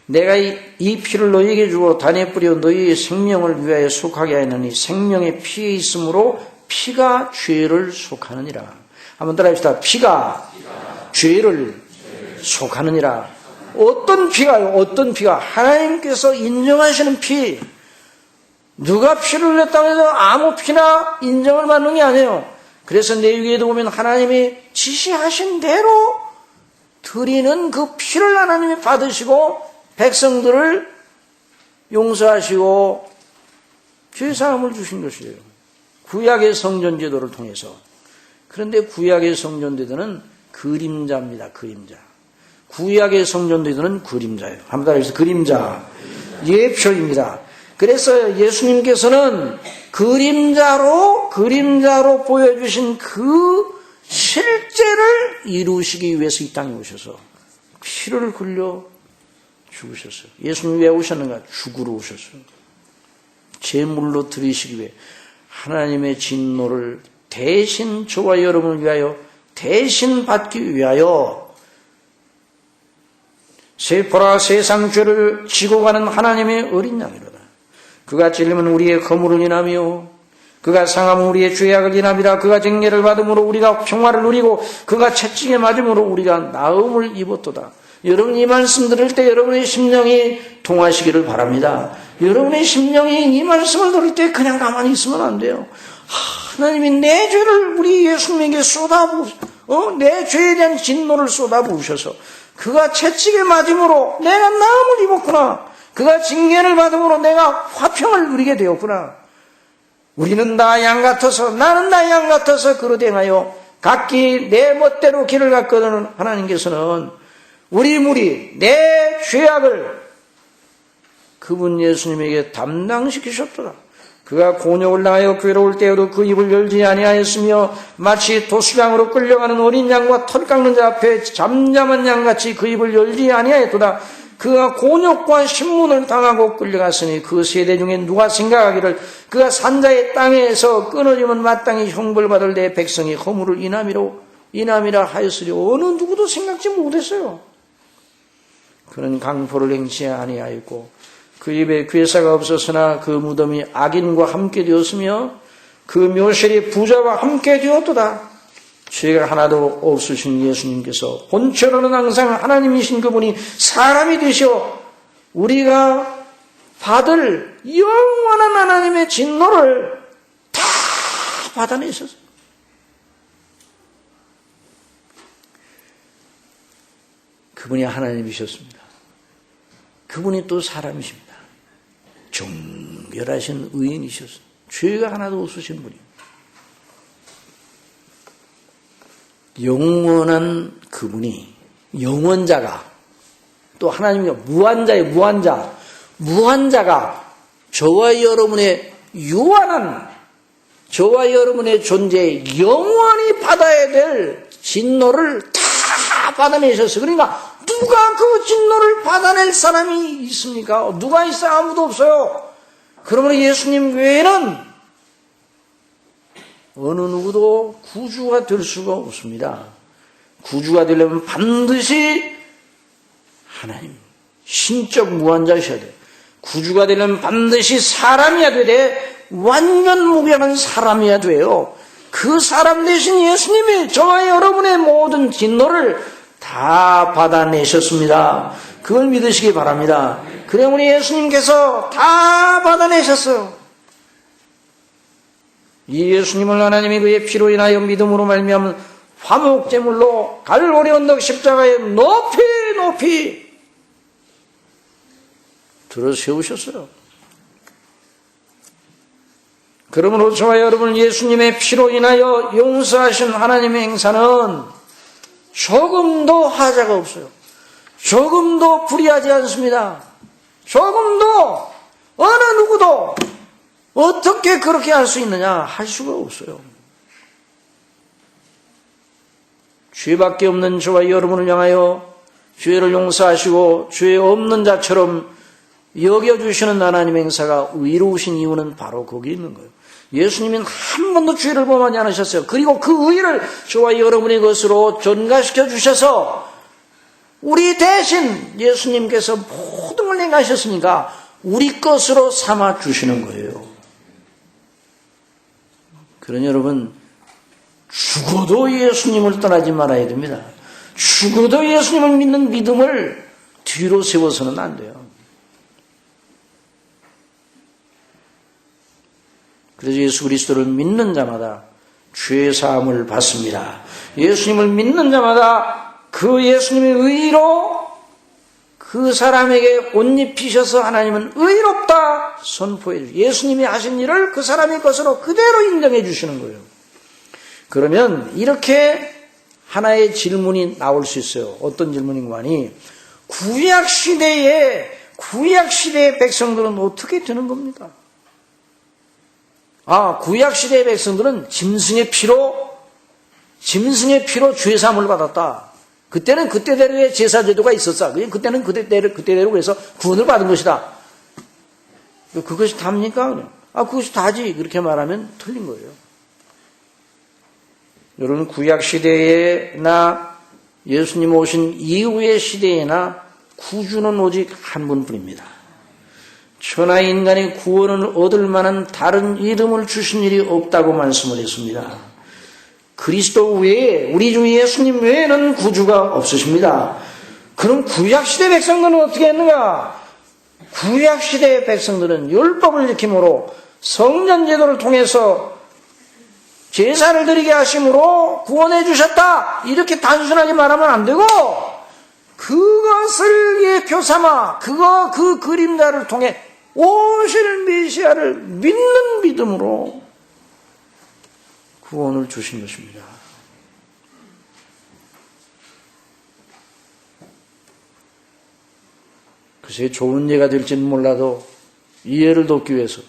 내가 이 피를 너희에게 주어 단에 뿌려 너희의 생명을 위하여 속하게 하였느니 생명의 피에 있으므로 피가 죄를 속하느니라. 한번 따라합시다. 피가 죄를 속하느니라. 어떤 피가요? 어떤 피가? 하나님께서 인정하시는 피. 누가 피를 흘렸다고 해서 아무 피나 인정을 받는 게 아니에요. 그래서 레위기에도 보면 하나님이 지시하신 대로 드리는 그 피를 하나님이 받으시고 백성들을 용서하시고 죄사함을 주신 것이에요. 구약의 성전제도를 통해서. 그런데 구약의 성전제도는 그림자입니다. 그림자. 구약의 성전제도는 그림자예요. 한번 따라해서 그림자. 예표입니다. 그래서 예수님께서는 그림자로 보여주신 그 실제를 이루시기 위해서 이 땅에 오셔서 피를 흘려 죽으셨어요. 예수님 왜 오셨는가? 죽으러 오셨어요. 제물로 드리시기 위해 하나님의 진노를 대신 저와 여러분을 위하여 대신 받기 위하여 보라 세상 죄를 지고 가는 하나님의 어린 양이로다. 그가 찔리면 우리의 거물을 인하며 그가 상하면 우리의 죄악을 인함이라. 그가 징계를 받음으로 우리가 평화를 누리고 그가 채찍에 맞음으로 우리가 나음을 입었도다. 여러분 이 말씀 들을 때 여러분의 심령이 통하시기를 바랍니다. 여러분의 심령이 이 말씀을 들을 때 그냥 가만히 있으면 안 돼요. 하나님이 내 죄를 우리 예수님에게 내 죄에 대한 진노를 쏟아부으셔서 그가 채찍에 맞음으로 내가 나음을 입었구나. 그가 징계를 받음으로 내가 화평을 누리게 되었구나. 우리는 다 양 같아서 나는 다 양 같아서 그릇 행하여 각기 내 멋대로 길을 갔거든. 하나님께서는 우리 무리 내 죄악을 그분 예수님에게 담당시키셨더라. 그가 곤욕을 당하여 괴로울 때에도 그 입을 열지 아니하였으며 마치 도수장으로 끌려가는 어린 양과 털 깎는 자 앞에 잠잠한 양같이 그 입을 열지 아니하였도다. 그가 곤욕과 신문을 당하고 끌려갔으니 그 세대 중에 누가 생각하기를 그가 산자의 땅에서 끊어지면 마땅히 형벌받을 내 백성이 허물을 인함이라 하였으리. 어느 누구도 생각지 못했어요. 그는 강포를 행치 아니하였고 그 입에 괴사가 없었으나 그 무덤이 악인과 함께 되었으며 그 묘실이 부자와 함께 되었도다. 죄가 하나도 없으신 예수님께서 본체로는 항상 하나님이신 그분이 사람이 되시어 우리가 받을 영원한 하나님의 진노를 다 받아내셨어요. 그분이 하나님이셨습니다. 그분이 또 사람이십니다. 정결하신 의인이셨어요. 죄가 하나도 없으신 분이에요. 영원한 그분이 영원자가 또 하나님이 무한자의 무한자가 저와 여러분의 유한한 저와 여러분의 존재에 영원히 받아야 될 진노를 다 받아내셨어요. 그러니까 누가 그 진노를 받아낼 사람이 있습니까? 누가 있어요? 아무도 없어요. 그러므로 예수님 외에는 어느 누구도 구주가 될 수가 없습니다. 구주가 되려면 반드시 하나님, 신적 무한자이셔야 돼요. 구주가 되려면 반드시 사람이어야 되되 완전 무결한 사람이어야 돼요. 그 사람 대신 예수님이 저와 여러분의 모든 진노를 다 받아내셨습니다. 그걸 믿으시기 바랍니다. 그래 우리 예수님께서 다 받아내셨어요. 이 예수님을 하나님이 그의 피로 인하여 믿음으로 말미암은 화목제물로 갈보리 언덕 십자가에 높이 높이 들어 세우셨어요. 그러므로 저와 여러분 예수님의 피로 인하여 용서하신 하나님의 행사는 조금도 하자가 없어요. 조금도 불의하지 않습니다. 조금도 어느 누구도 어떻게 그렇게 할 수 있느냐 할 수가 없어요. 죄밖에 없는 저와 여러분을 향하여 죄를 용서하시고 죄 없는 자처럼 여겨주시는 하나님의 행사가 의로우신 이유는 바로 거기 있는 거예요. 예수님은 한 번도 죄를 범하지 않으셨어요. 그리고 그 의를 저와 여러분의 것으로 전가시켜 주셔서 우리 대신 예수님께서 모든 걸 행하셨으니까 우리 것으로 삼아 주시는 거예요. 그러니 여러분 죽어도 예수님을 떠나지 말아야 됩니다. 죽어도 예수님을 믿는 믿음을 뒤로 세워서는 안 돼요. 그래서 예수 그리스도를 믿는 자마다 죄 사함을 받습니다. 예수님을 믿는 자마다 그 예수님의 의로 그 사람에게 옷 입히셔서 하나님은 의롭다 선포해 주시고 예수님이 하신 일을 그 사람의 것으로 그대로 인정해 주시는 거예요. 그러면 이렇게 하나의 질문이 나올 수 있어요. 어떤 질문인가 하니 구약시대의 백성들은 어떻게 되는 겁니까? 구약시대의 백성들은 짐승의 피로 죄사함을 받았다. 그때는 그때대로의 제사제도가 있었어. 그때는 그때대로 그래서 구원을 받은 것이다. 그것이 답니까? 그것이 다지. 그렇게 말하면 틀린 거예요. 여러분, 구약시대에나 예수님 오신 이후의 시대에나 구주는 오직 한 분뿐입니다. 천하 인간의 구원을 얻을 만한 다른 이름을 주신 일이 없다고 말씀을 했습니다. 그리스도 외에 우리 주 예수님 외에는 구주가 없으십니다. 그럼 구약시대 백성들은 어떻게 했는가? 구약시대의 백성들은 율법을 지킴으로 성전제도를 통해서 제사를 드리게 하심으로 구원해 주셨다. 이렇게 단순하게 말하면 안 되고 그것을 예표 삼아 그 그림자를 통해 오실 메시아를 믿는 믿음으로 구원을 주신 것입니다. 글쎄 좋은 예가 될지는 몰라도 이 예를 돕기 위해서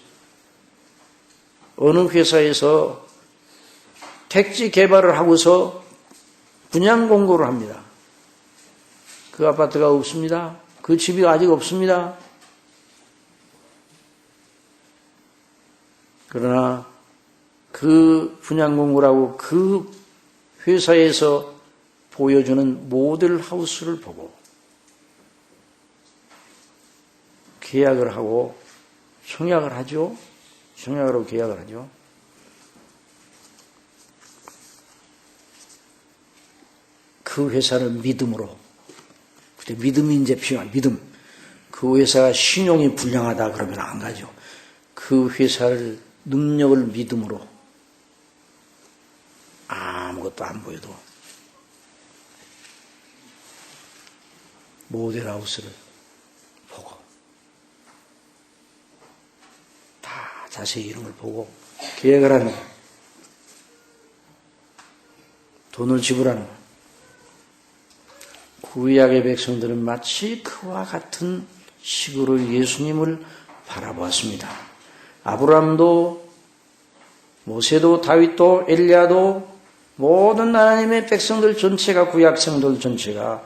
어느 회사에서 택지 개발을 하고서 분양 공고를 합니다. 그 아파트가 없습니다. 그 집이 아직 없습니다. 그러나 그 분양 공고라고 그 회사에서 보여주는 모델 하우스를 보고 계약을 하고 청약을 하죠. 청약을 하고 계약을 하죠. 그 회사를 믿음으로, 그때 믿음이 이제 필요한 믿음. 그 회사가 신용이 불량하다 그러면 안 가죠. 그 회사를 능력을 믿음으로 아무것도 안 보여도 모델하우스를 보고 다 자세히 이름을 보고 계획을 하는 거예요. 돈을 지불하는 거예요. 구약의 백성들은 마치 그와 같은 식으로 예수님을 바라보았습니다. 아브라함도 모세도 다윗도 엘리야도 모든 하나님의 백성들 전체가 구약 성도들 전체가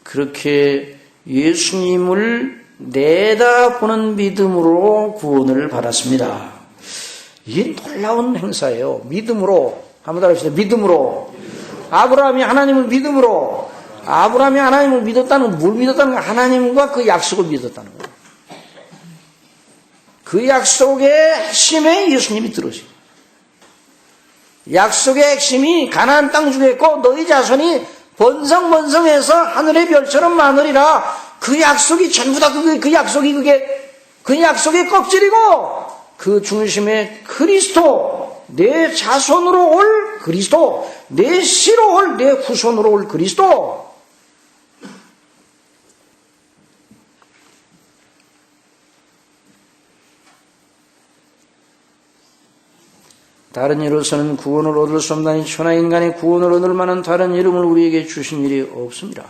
그렇게 예수님을 내다보는 믿음으로 구원을 받았습니다. 이게 놀라운 행사예요. 믿음으로. 한번 따라합시다. 믿음으로. 아브라함이 하나님을 믿음으로. 아브라함이 하나님을 믿었다는 건 뭘 믿었다는 거야? 하나님과 그 약속을 믿었다는 거예요. 그 약속의 핵심에 예수님이 들어오시고, 약속의 핵심이 가나안 땅 주겠고 너희 자손이 번성번성해서 하늘의 별처럼 많으리라. 그 약속이 전부 다 그 약속의 껍질이고, 그 중심에 그리스도, 내 자손으로 올 그리스도, 내 씨로 올, 내 후손으로 올 그리스도. 다른 이로서는 구원을 얻을 수 없나니 천하 인간의 구원을 얻을 만한 다른 이름을 우리에게 주신 일이 없습니다.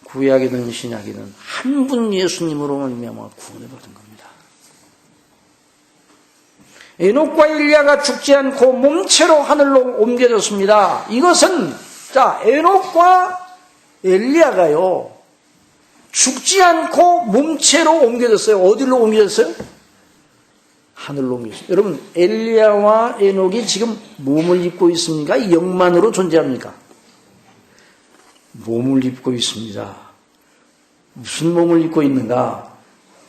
구약이든 신약이든 한 분 예수님으로 말미암아 구원을 받은 겁니다. 에녹과 엘리야가 죽지 않고 몸체로 하늘로 옮겨졌습니다. 이것은 에녹과 엘리야가요 죽지 않고 몸체로 옮겨졌어요. 어디로 옮겨졌어요? 하늘로 옮겨졌어요. 여러분, 엘리야와 에녹이 지금 몸을 입고 있습니까? 영만으로 존재합니까? 몸을 입고 있습니다. 무슨 몸을 입고 있는가?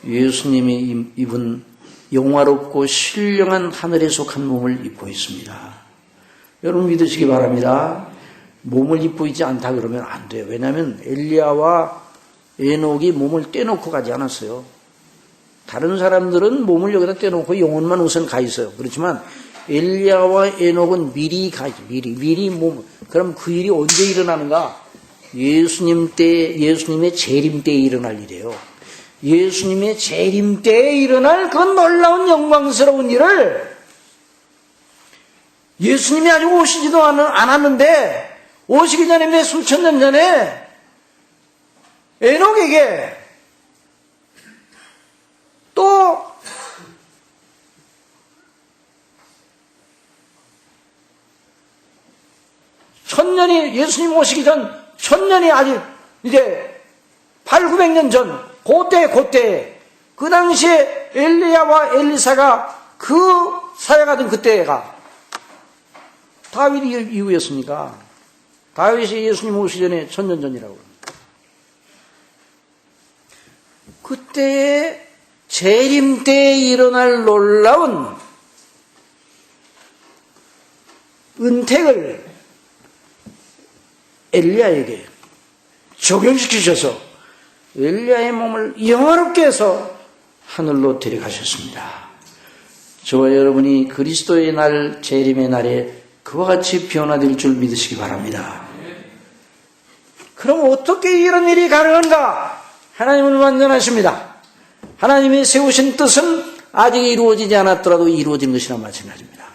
예수님이 입은 영화롭고 신령한 하늘에 속한 몸을 입고 있습니다. 여러분 믿으시기 바랍니다. 몸을 입고 있지 않다 그러면 안 돼요. 왜냐하면 엘리야와 에녹이 몸을 떼놓고 가지 않았어요. 다른 사람들은 몸을 여기다 떼놓고 영혼만 우선 가 있어요. 그렇지만 엘리야와 에녹은 미리 가지, 미리 몸. 그럼 그 일이 언제 일어나는가? 예수님의 재림 때에 일어날 일이에요. 예수님의 재림 때에 일어날 그 놀라운 영광스러운 일을 예수님이 아직 오시지도 않았는데, 오시기 전에 몇 수천 년 전에 에녹에게 또 천년이, 예수님 오시기 전 천년이 아직 이제 800~900년 전 그때 그 당시에 엘리야와 엘리사가 그 사역하던 그때가 다윗 이후였습니까? 다윗이 예수님 오시기 전에 천년 전이라고 합니다. 그때의 재림 때에 일어날 놀라운 은택을 엘리야에게 적용시키셔서 엘리야의 몸을 영화롭게 해서 하늘로 데려가셨습니다. 저와 여러분이 그리스도의 날, 재림의 날에 그와 같이 변화될 줄 믿으시기 바랍니다. 그럼 어떻게 이런 일이 가능한가? 하나님은 완전하십니다. 하나님이 세우신 뜻은 아직 이루어지지 않았더라도 이루어진 것이나 마찬가지입니다.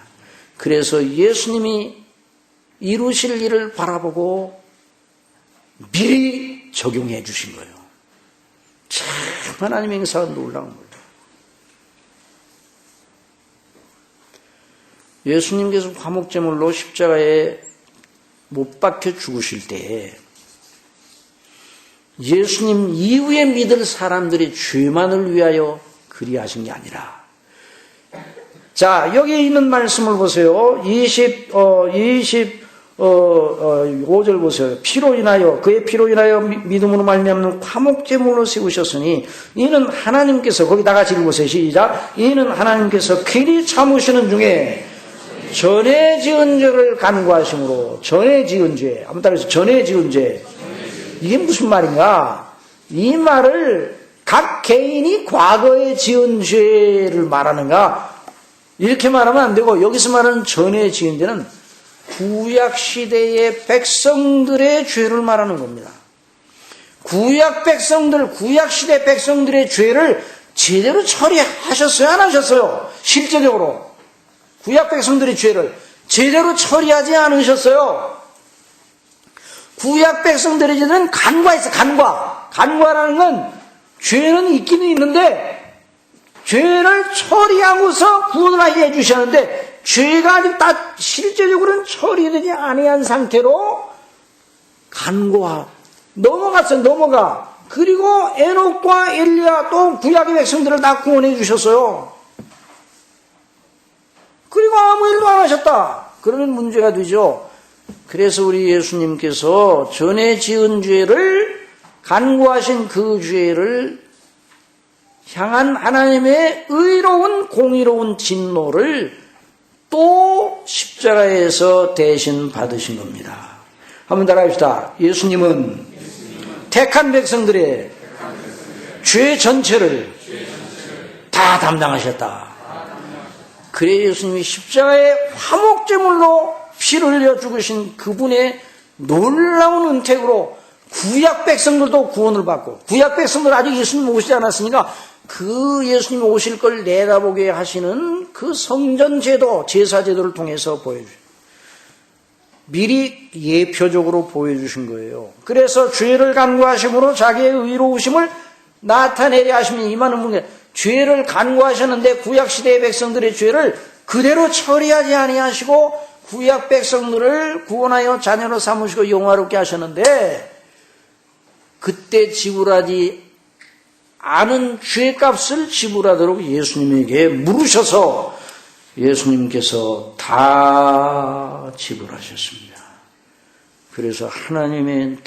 그래서 예수님이 이루실 일을 바라보고 미리 적용해 주신 거예요. 참 하나님의 행사가 놀라운 거예요. 예수님께서 화목제물로 십자가에 못 박혀 죽으실 때 예수님 이후에 믿을 사람들의 죄만을 위하여 그리하신 게 아니라, 자, 여기 있는 말씀을 보세요. 5절 보세요. 피로 인하여, 그의 피로 인하여 믿음으로 말미암는 화목제물로 세우셨으니 이는 하나님께서, 거기 다 같이 읽으세요. 시작. 이는 하나님께서 길이 참으시는 중에 전에 지은 죄를 간구하심으로, 전에 지은 죄, 한번 따라해서 전에 지은 죄. 이게 무슨 말인가? 이 말을 각 개인이 과거에 지은 죄를 말하는가? 이렇게 말하면 안 되고, 여기서 말하는 전에 지은 죄는 구약시대의 백성들의 죄를 말하는 겁니다. 구약시대 백성들의 죄를 제대로 처리하셨어요? 안 하셨어요? 실제적으로. 구약 백성들의 죄를 제대로 처리하지 않으셨어요? 구약 백성들의 죄는 간과했어요. 간과라는 건 죄는 있기는 있는데 죄를 처리하고서 구원을 하게 해주셨는데 죄가 아직 다 실제적으로는 처리되지 아니한 상태로 간구하 넘어갔어요. 넘어가. 그리고 에녹과 엘리야 또 구약의 백성들을 다 구원해 주셨어요. 그리고 아무 일도 안 하셨다. 그러면 문제가 되죠. 그래서 우리 예수님께서 전에 지은 죄를 간구하신 그 죄를 향한 하나님의 의로운 공의로운 진노를 또 십자가에서 대신 받으신 겁니다. 한번 따라합시다. 예수님은 택한 백성들의 죄 전체를 다 담당하셨다. 그래 예수님이 십자가의 화목제물로 피를 흘려 죽으신 그분의 놀라운 은택으로 구약 백성들도 구원을 받고, 구약 백성들 아직 예수님 오시지 않았으니까 그 예수님 오실 걸 내다보게 하시는 그 성전제도, 제사제도를 통해서 보여주셔요. 미리 예표적으로 보여주신 거예요. 그래서 죄를 간구하심으로 자기의 의로우심을 나타내게 하시면 이 많은 분들, 죄를 간구하셨는데 구약시대의 백성들의 죄를 그대로 처리하지 아니하시고 구약 백성들을 구원하여 자녀로 삼으시고 영화롭게 하셨는데, 그때 지불하지 않은 죄값을 지불하도록 예수님에게 물으셔서 예수님께서 다 지불하셨습니다. 그래서 하나님의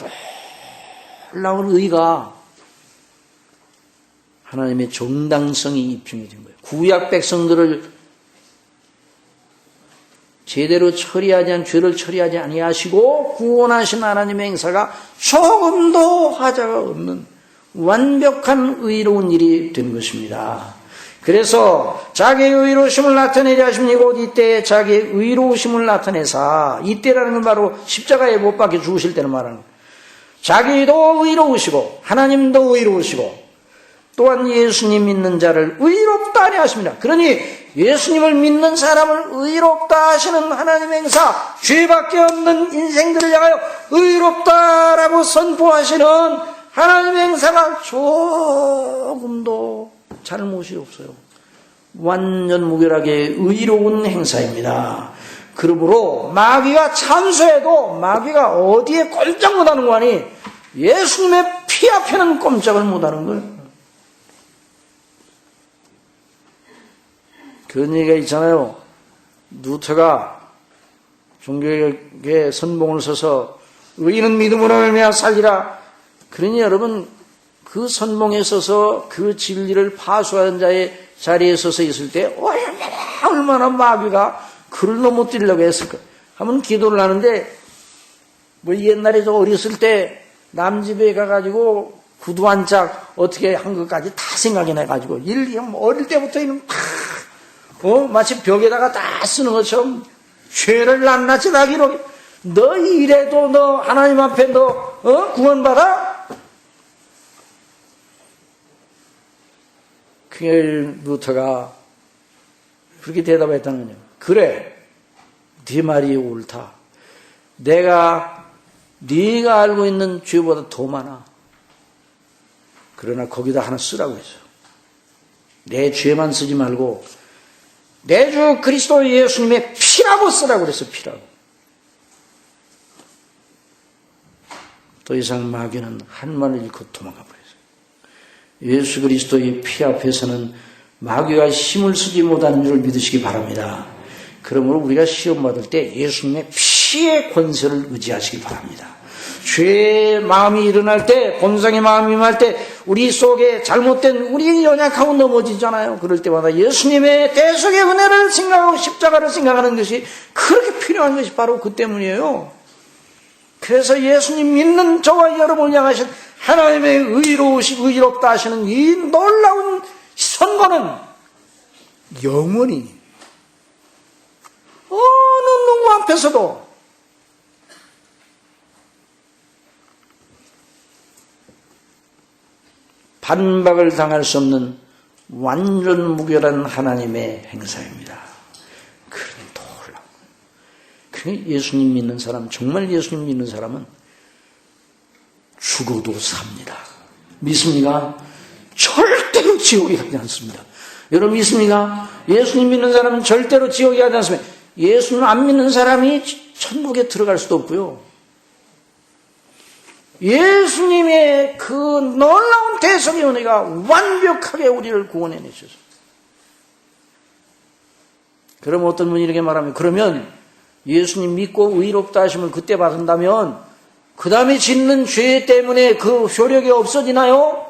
놀라운 의가, 하나님의 정당성이 입증이 된 거예요. 구약 백성들을 제대로 처리하지 않은 죄를 처리하지 아니하시고 구원하신 하나님의 행사가 조금도 하자가 없는 완벽한 의로운 일이 된 것입니다. 그래서 자기의 의로우심을 나타내려 하십니다. 곧 이때 자기의 의로우심을 나타내사, 이때라는 건 바로 십자가에 못 박혀 죽으실 때는 말하는 거예요. 자기도 의로우시고 하나님도 의로우시고 또한 예수님 믿는 자를 의롭다 하려 하십니다. 그러니 예수님을 믿는 사람을 의롭다 하시는 하나님의 행사, 죄밖에 없는 인생들을 향하여 의롭다라고 선포하시는 하나님의 행사가 조금도 잘못이 없어요. 완전 무결하게 의로운 행사입니다. 그러므로 마귀가 찬수해도 마귀가 어디에 꼼짝 못하는 거 아니? 예수님의 피 앞에는 꼼짝을 못하는 거예요. 그런 얘기가 있잖아요. 루터가 종교개혁의 선봉을 서서 의인은 믿음으로 말미암아 살리라. 그러니 여러분, 그 선봉에 서서 그 진리를 파수하는 자의 자리에 서서 있을 때 얼마나 마귀가 그를 넘어뜨리려고 했을까. 한번 기도를 하는데, 뭐 옛날에 저 어렸을 때 남집에 가가지고 구두 한 짝 어떻게 한 것까지 다 생각이 나가지고 어릴 때부터 이는 마치 벽에다가 다 쓰는 것처럼 죄를 낱낱이 다 기록해. 너 이래도 너 하나님 앞에 너 구원받아? 그게 루터가 그렇게 대답했다는 거예요. 그래, 네 말이 옳다. 네가 알고 있는 죄보다 더 많아. 그러나 거기다 하나 쓰라고 했어. 내 죄만 쓰지 말고 내 주 그리스도 예수님의 피라고 쓰라고 그랬어. 피라고. 더 이상 마귀는 한마를 잃고 도망가 버렸어요. 예수 그리스도의 피 앞에서는 마귀가 힘을 쓰지 못하는 줄 믿으시기 바랍니다. 그러므로 우리가 시험 받을 때 예수님의 피의 권세를 의지하시기 바랍니다. 죄의 마음이 일어날 때, 본성의 마음이 임할 때 우리 속에 잘못된, 우리 연약하고 넘어지잖아요. 그럴 때마다 예수님의 대속의 은혜를 생각하고 십자가를 생각하는 것이 그렇게 필요한 것이 바로 그 때문이에요. 그래서 예수님 믿는 저와 여러분을 향하신 하나님의 의롭다 하시는 이 놀라운 선거는 영원히 어느 누구 앞에서도 반박을 당할 수 없는 완전 무결한 하나님의 행사입니다. 그러니 놀라운. 그러니 예수님 믿는 사람, 정말 예수님 믿는 사람은 죽어도 삽니다. 믿습니까? 절대로 지옥에 가지 않습니다. 여러분 믿습니까? 예수님 믿는 사람은 절대로 지옥에 가지 않습니다. 예수님 안 믿는 사람이 천국에 들어갈 수도 없고요. 예수님의 그 놀라운 대속의 은혜가 완벽하게 우리를 구원해 내셔서. 그럼 어떤 분이 이렇게 말하면, 그러면 예수님 믿고 의롭다 하심을 그때 받은다면 그 다음에 짓는 죄 때문에 그 효력이 없어지나요?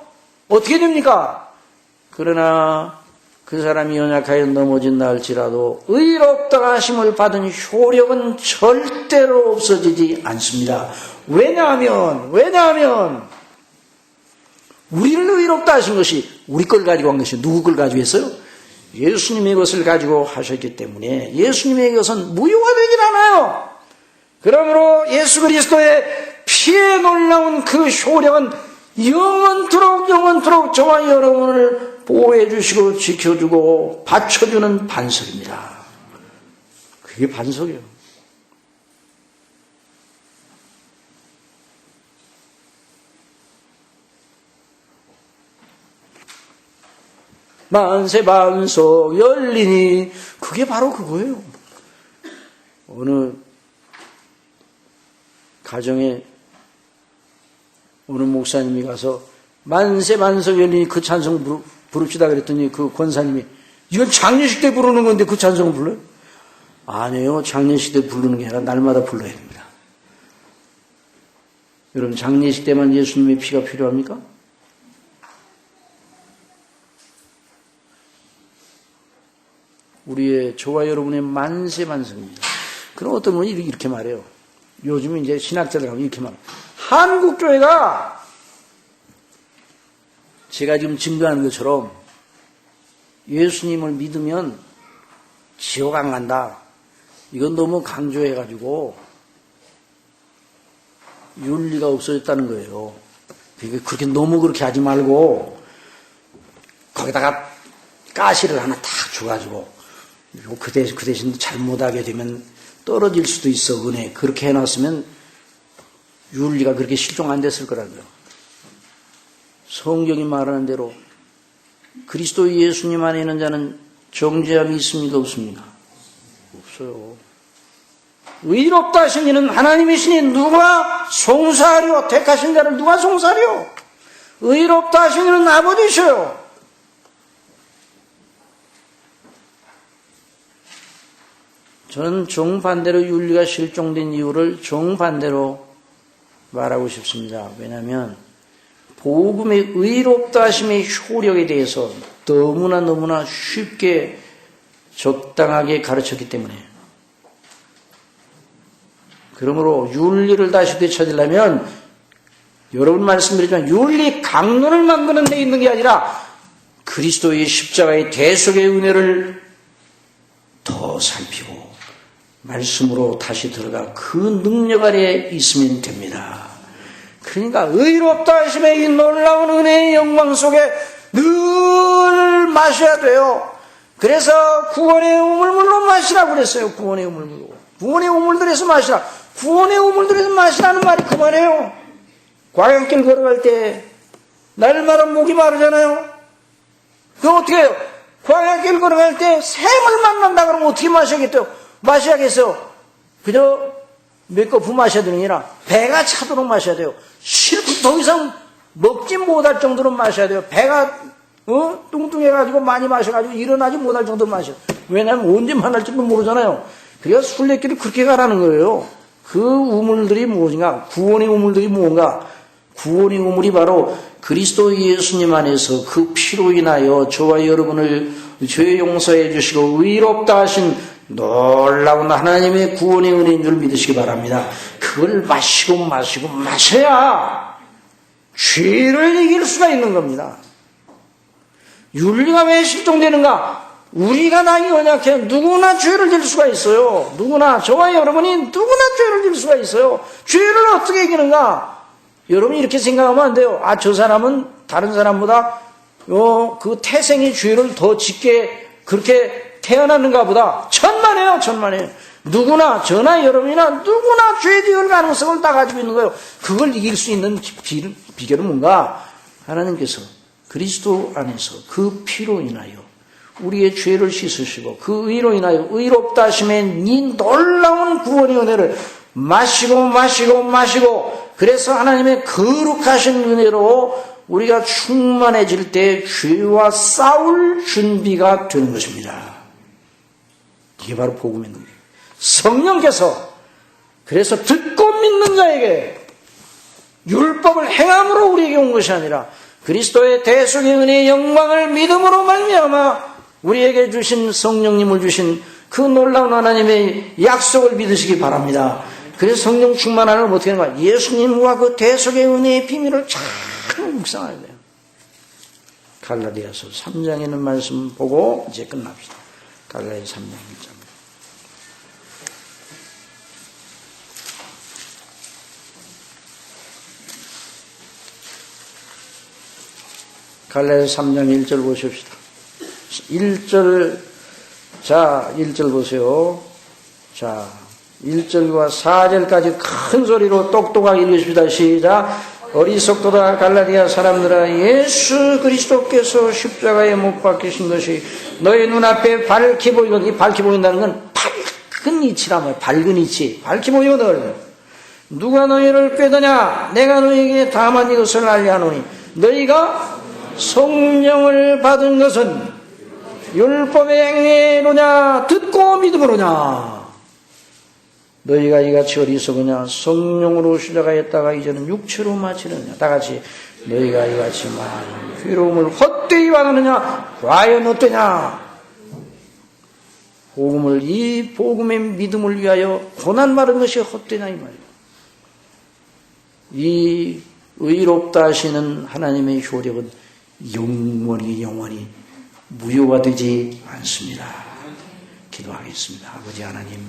어떻게 됩니까? 그러나 그 사람이 연약하여 넘어진다 할지라도 의롭다 하심을 받은 효력은 절대로 없어지지 않습니다. 왜냐하면 우리를 의롭다 하신 것이 우리 걸 가지고 한 것이 누구 걸 가지고 했어요? 예수님의 것을 가지고 하셨기 때문에 예수님의 것은 무효가 되질 않아요. 그러므로 예수 그리스도의 피에 놀라운 그 효력은 영원토록 저와 여러분을 보호해 주시고 지켜주고 받쳐주는 반석입니다. 그게 반석이에요. 만세 반석 열리니, 그게 바로 그거예요. 어느 가정에 어느 목사님이 가서 만세 반석 열리니 그 찬송 부릅시다 그랬더니 그 권사님이, 이건 장례식 때 부르는 건데 그 찬송을 불러요? 아니에요. 장례식 때 부르는 게 아니라 날마다 불러야 됩니다. 여러분, 장례식 때만 예수님의 피가 필요합니까? 우리의, 저와 여러분의 만세 반석입니다. 그럼 어떤 분이 이렇게 말해요. 요즘 이제 신학자들 하면 이렇게 말해요. 한국교회가 제가 지금 증거하는 것처럼 예수님을 믿으면 지옥 안 간다. 이건 너무 강조해가지고 윤리가 없어졌다는 거예요. 그렇게 너무 그렇게 하지 말고 거기다가 가시를 하나 딱 줘가지고 그 대신 잘못하게 되면 떨어질 수도 있어, 은혜. 그렇게 해놨으면 윤리가 그렇게 실종 안 됐을 거라고요. 성경이 말하는 대로 그리스도 예수님 안에 있는 자는 정죄함이 있습니까, 없습니까? 없어요. 의롭다 하신 이는 하나님이시니 누가 송사하려? 택하신 자를 누가 송사하려? 의롭다 하신 이는 아버지셔요. 저는 정반대로 윤리가 실종된 이유를 정반대로 말하고 싶습니다. 왜냐하면 복음의 의롭다 하심의 효력에 대해서 너무나 쉽게 적당하게 가르쳤기 때문에, 그러므로 윤리를 다시 되찾으려면 여러분 말씀드리지만 윤리 강론을 만드는 데 있는 게 아니라 그리스도의 십자가의 대속의 은혜를 더 살피고 말씀으로 다시 들어가 그 능력 아래에 있으면 됩니다. 그러니까 의롭다 하심의 이 놀라운 은혜의 영광 속에 늘 마셔야 돼요. 그래서 구원의 우물물로 마시라고 그랬어요. 구원의 우물물로. 구원의 우물들에서 마시라. 구원의 우물들에서 마시라는 말이 그 말이에요. 광야길 걸어갈 때 날마다 목이 마르잖아요. 그럼 어떻게 해요? 광야길 걸어갈 때 샘을 만난다 그러면 어떻게 마셔야겠어요? 그저 몇 거품 마셔야 되는 게 아니라 배가 차도록 마셔야 돼요. 실컷 더 이상 먹지 못할 정도로 마셔야 돼요. 배가 뚱뚱해가지고 많이 마셔가지고 일어나지 못할 정도로 마셔요. 왜냐하면 언제 만날지도 모르잖아요. 그래서 순례길을 그렇게 가라는 거예요. 그 우물들이 무엇인가? 구원의 우물들이 무엇인가? 구원의 우물이 바로 그리스도 예수님 안에서 그 피로 인하여 저와 여러분을 죄 용서해 주시고 의롭다 하신 놀라운 하나님의 구원의 은혜인 줄 믿으시기 바랍니다. 그걸 마셔야 죄를 이길 수가 있는 겁니다. 윤리가 왜 실종되는가? 우리가 나이 연약해 누구나 죄를 질 수가 있어요. 누구나, 저와 여러분이 누구나 죄를 질 수가 있어요. 죄를 어떻게 이기는가? 여러분이 이렇게 생각하면 안 돼요. 아, 저 사람은 다른 사람보다 그 태생의 죄를 더 짓게 그렇게 태어났는가 보다. 천만에요. 누구나, 저나 여러분이나 누구나 죄 지을 가능성을 다 가지고 있는 거예요. 그걸 이길 수 있는 비결은 뭔가? 하나님께서 그리스도 안에서 그 피로 인하여 우리의 죄를 씻으시고 그 의로 인하여 의롭다 하심의 이 놀라운 구원의 은혜를 마시고 그래서 하나님의 거룩하신 은혜로 우리가 충만해질 때 죄와 싸울 준비가 되는 것입니다. 이게 바로 복음의 능력. 성령께서 그래서 듣고 믿는 자에게 율법을 행함으로 우리에게 온 것이 아니라 그리스도의 대속의 은혜의 영광을 믿음으로 말미암아 우리에게 주신 성령님을 주신 그 놀라운 하나님의 약속을 믿으시기 바랍니다. 그래서 성령 충만하면 어떻게 하는 거야? 예수님과 그 대속의 은혜의 비밀을 잘 묵상해야 돼요. 갈라디아서 3장에 있는 말씀 보고 이제 끝납시다. 갈라디아서 3장 1장. 갈라디아서 3장 1절 보십시다. 1절, 자, 1절 보세요. 자, 1절과 4절까지 큰 소리로 똑똑하게 읽으십시다. 시작. 어리석도다 갈라디아 사람들아, 예수 그리스도께서 십자가에 못 박히신 것이 너의 눈앞에 밝히 보이거든. 이 밝히 보인다는 건 밝은 이치란 말이야. 밝은 이치. 밝히 보이거든. 누가 너희를 꾀더냐? 내가 너희에게 다만 이것을 알려하노니 너희가 성령을 받은 것은 율법의 행위로냐 듣고 믿음으로냐. 너희가 이같이 어리석으냐? 성령으로 시작하였다가 이제는 육체로 마치느냐? 다같이 너희가 이같이 많은 괴로움을 헛되이 받느냐? 과연 어떠냐? 복음을, 이 복음의 믿음을 위하여 고난 받은 것이 헛되냐 이 말이에요. 이 의롭다 하시는 하나님의 효력은 영원히 무효가 되지 않습니다. 기도하겠습니다. 아버지 하나님,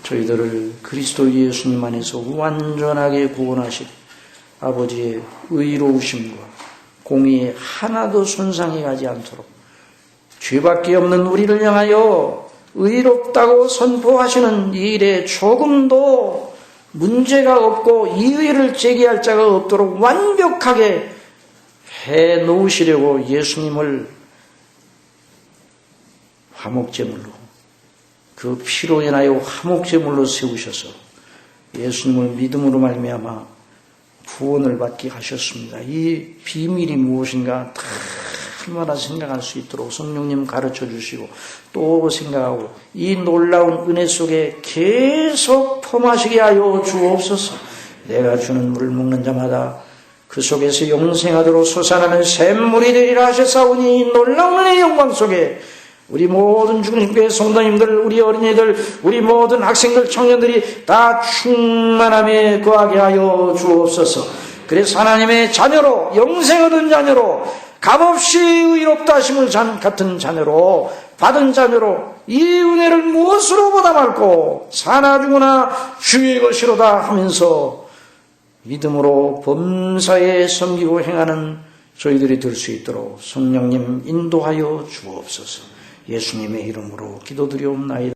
저희들을 그리스도 예수님 안에서 완전하게 구원하실 아버지의 의로우심과 공의에 하나도 손상이 가지 않도록 죄밖에 없는 우리를 향하여 의롭다고 선포하시는 이 일에 조금도 문제가 없고 이의를 제기할 자가 없도록 완벽하게 해 놓으시려고 예수님을 화목제물로, 그 피로 인하여 화목제물로 세우셔서 예수님을 믿음으로 말미암아 구원을 받게 하셨습니다. 이 비밀이 무엇인가 얼마나 생각할 수 있도록 성령님 가르쳐 주시고 또 생각하고 이 놀라운 은혜 속에 계속 범하시게 하여 주옵소서. 내가 주는 물을 먹는 자마다 그 속에서 영생하도록 솟아나는 샘물이 되리라 하셨사오니, 이 놀라운 은혜의 영광 속에 우리 모든 주님교회 성도님들, 우리 어린이들, 우리 모든 학생들, 청년들이 다 충만함에 거하게 하여 주옵소서. 그래서 하나님의 자녀로, 영생 얻은 자녀로, 값없이 의롭다 하심을 같은 자녀로, 받은 자녀로 이 은혜를 무엇으로 보담할꼬? 사나 죽으나 주의 것이로다 하면서 믿음으로 범사에 섬기고 행하는 저희들이 될 수 있도록 성령님 인도하여 주옵소서. 예수님의 이름으로 기도드리옵나이다.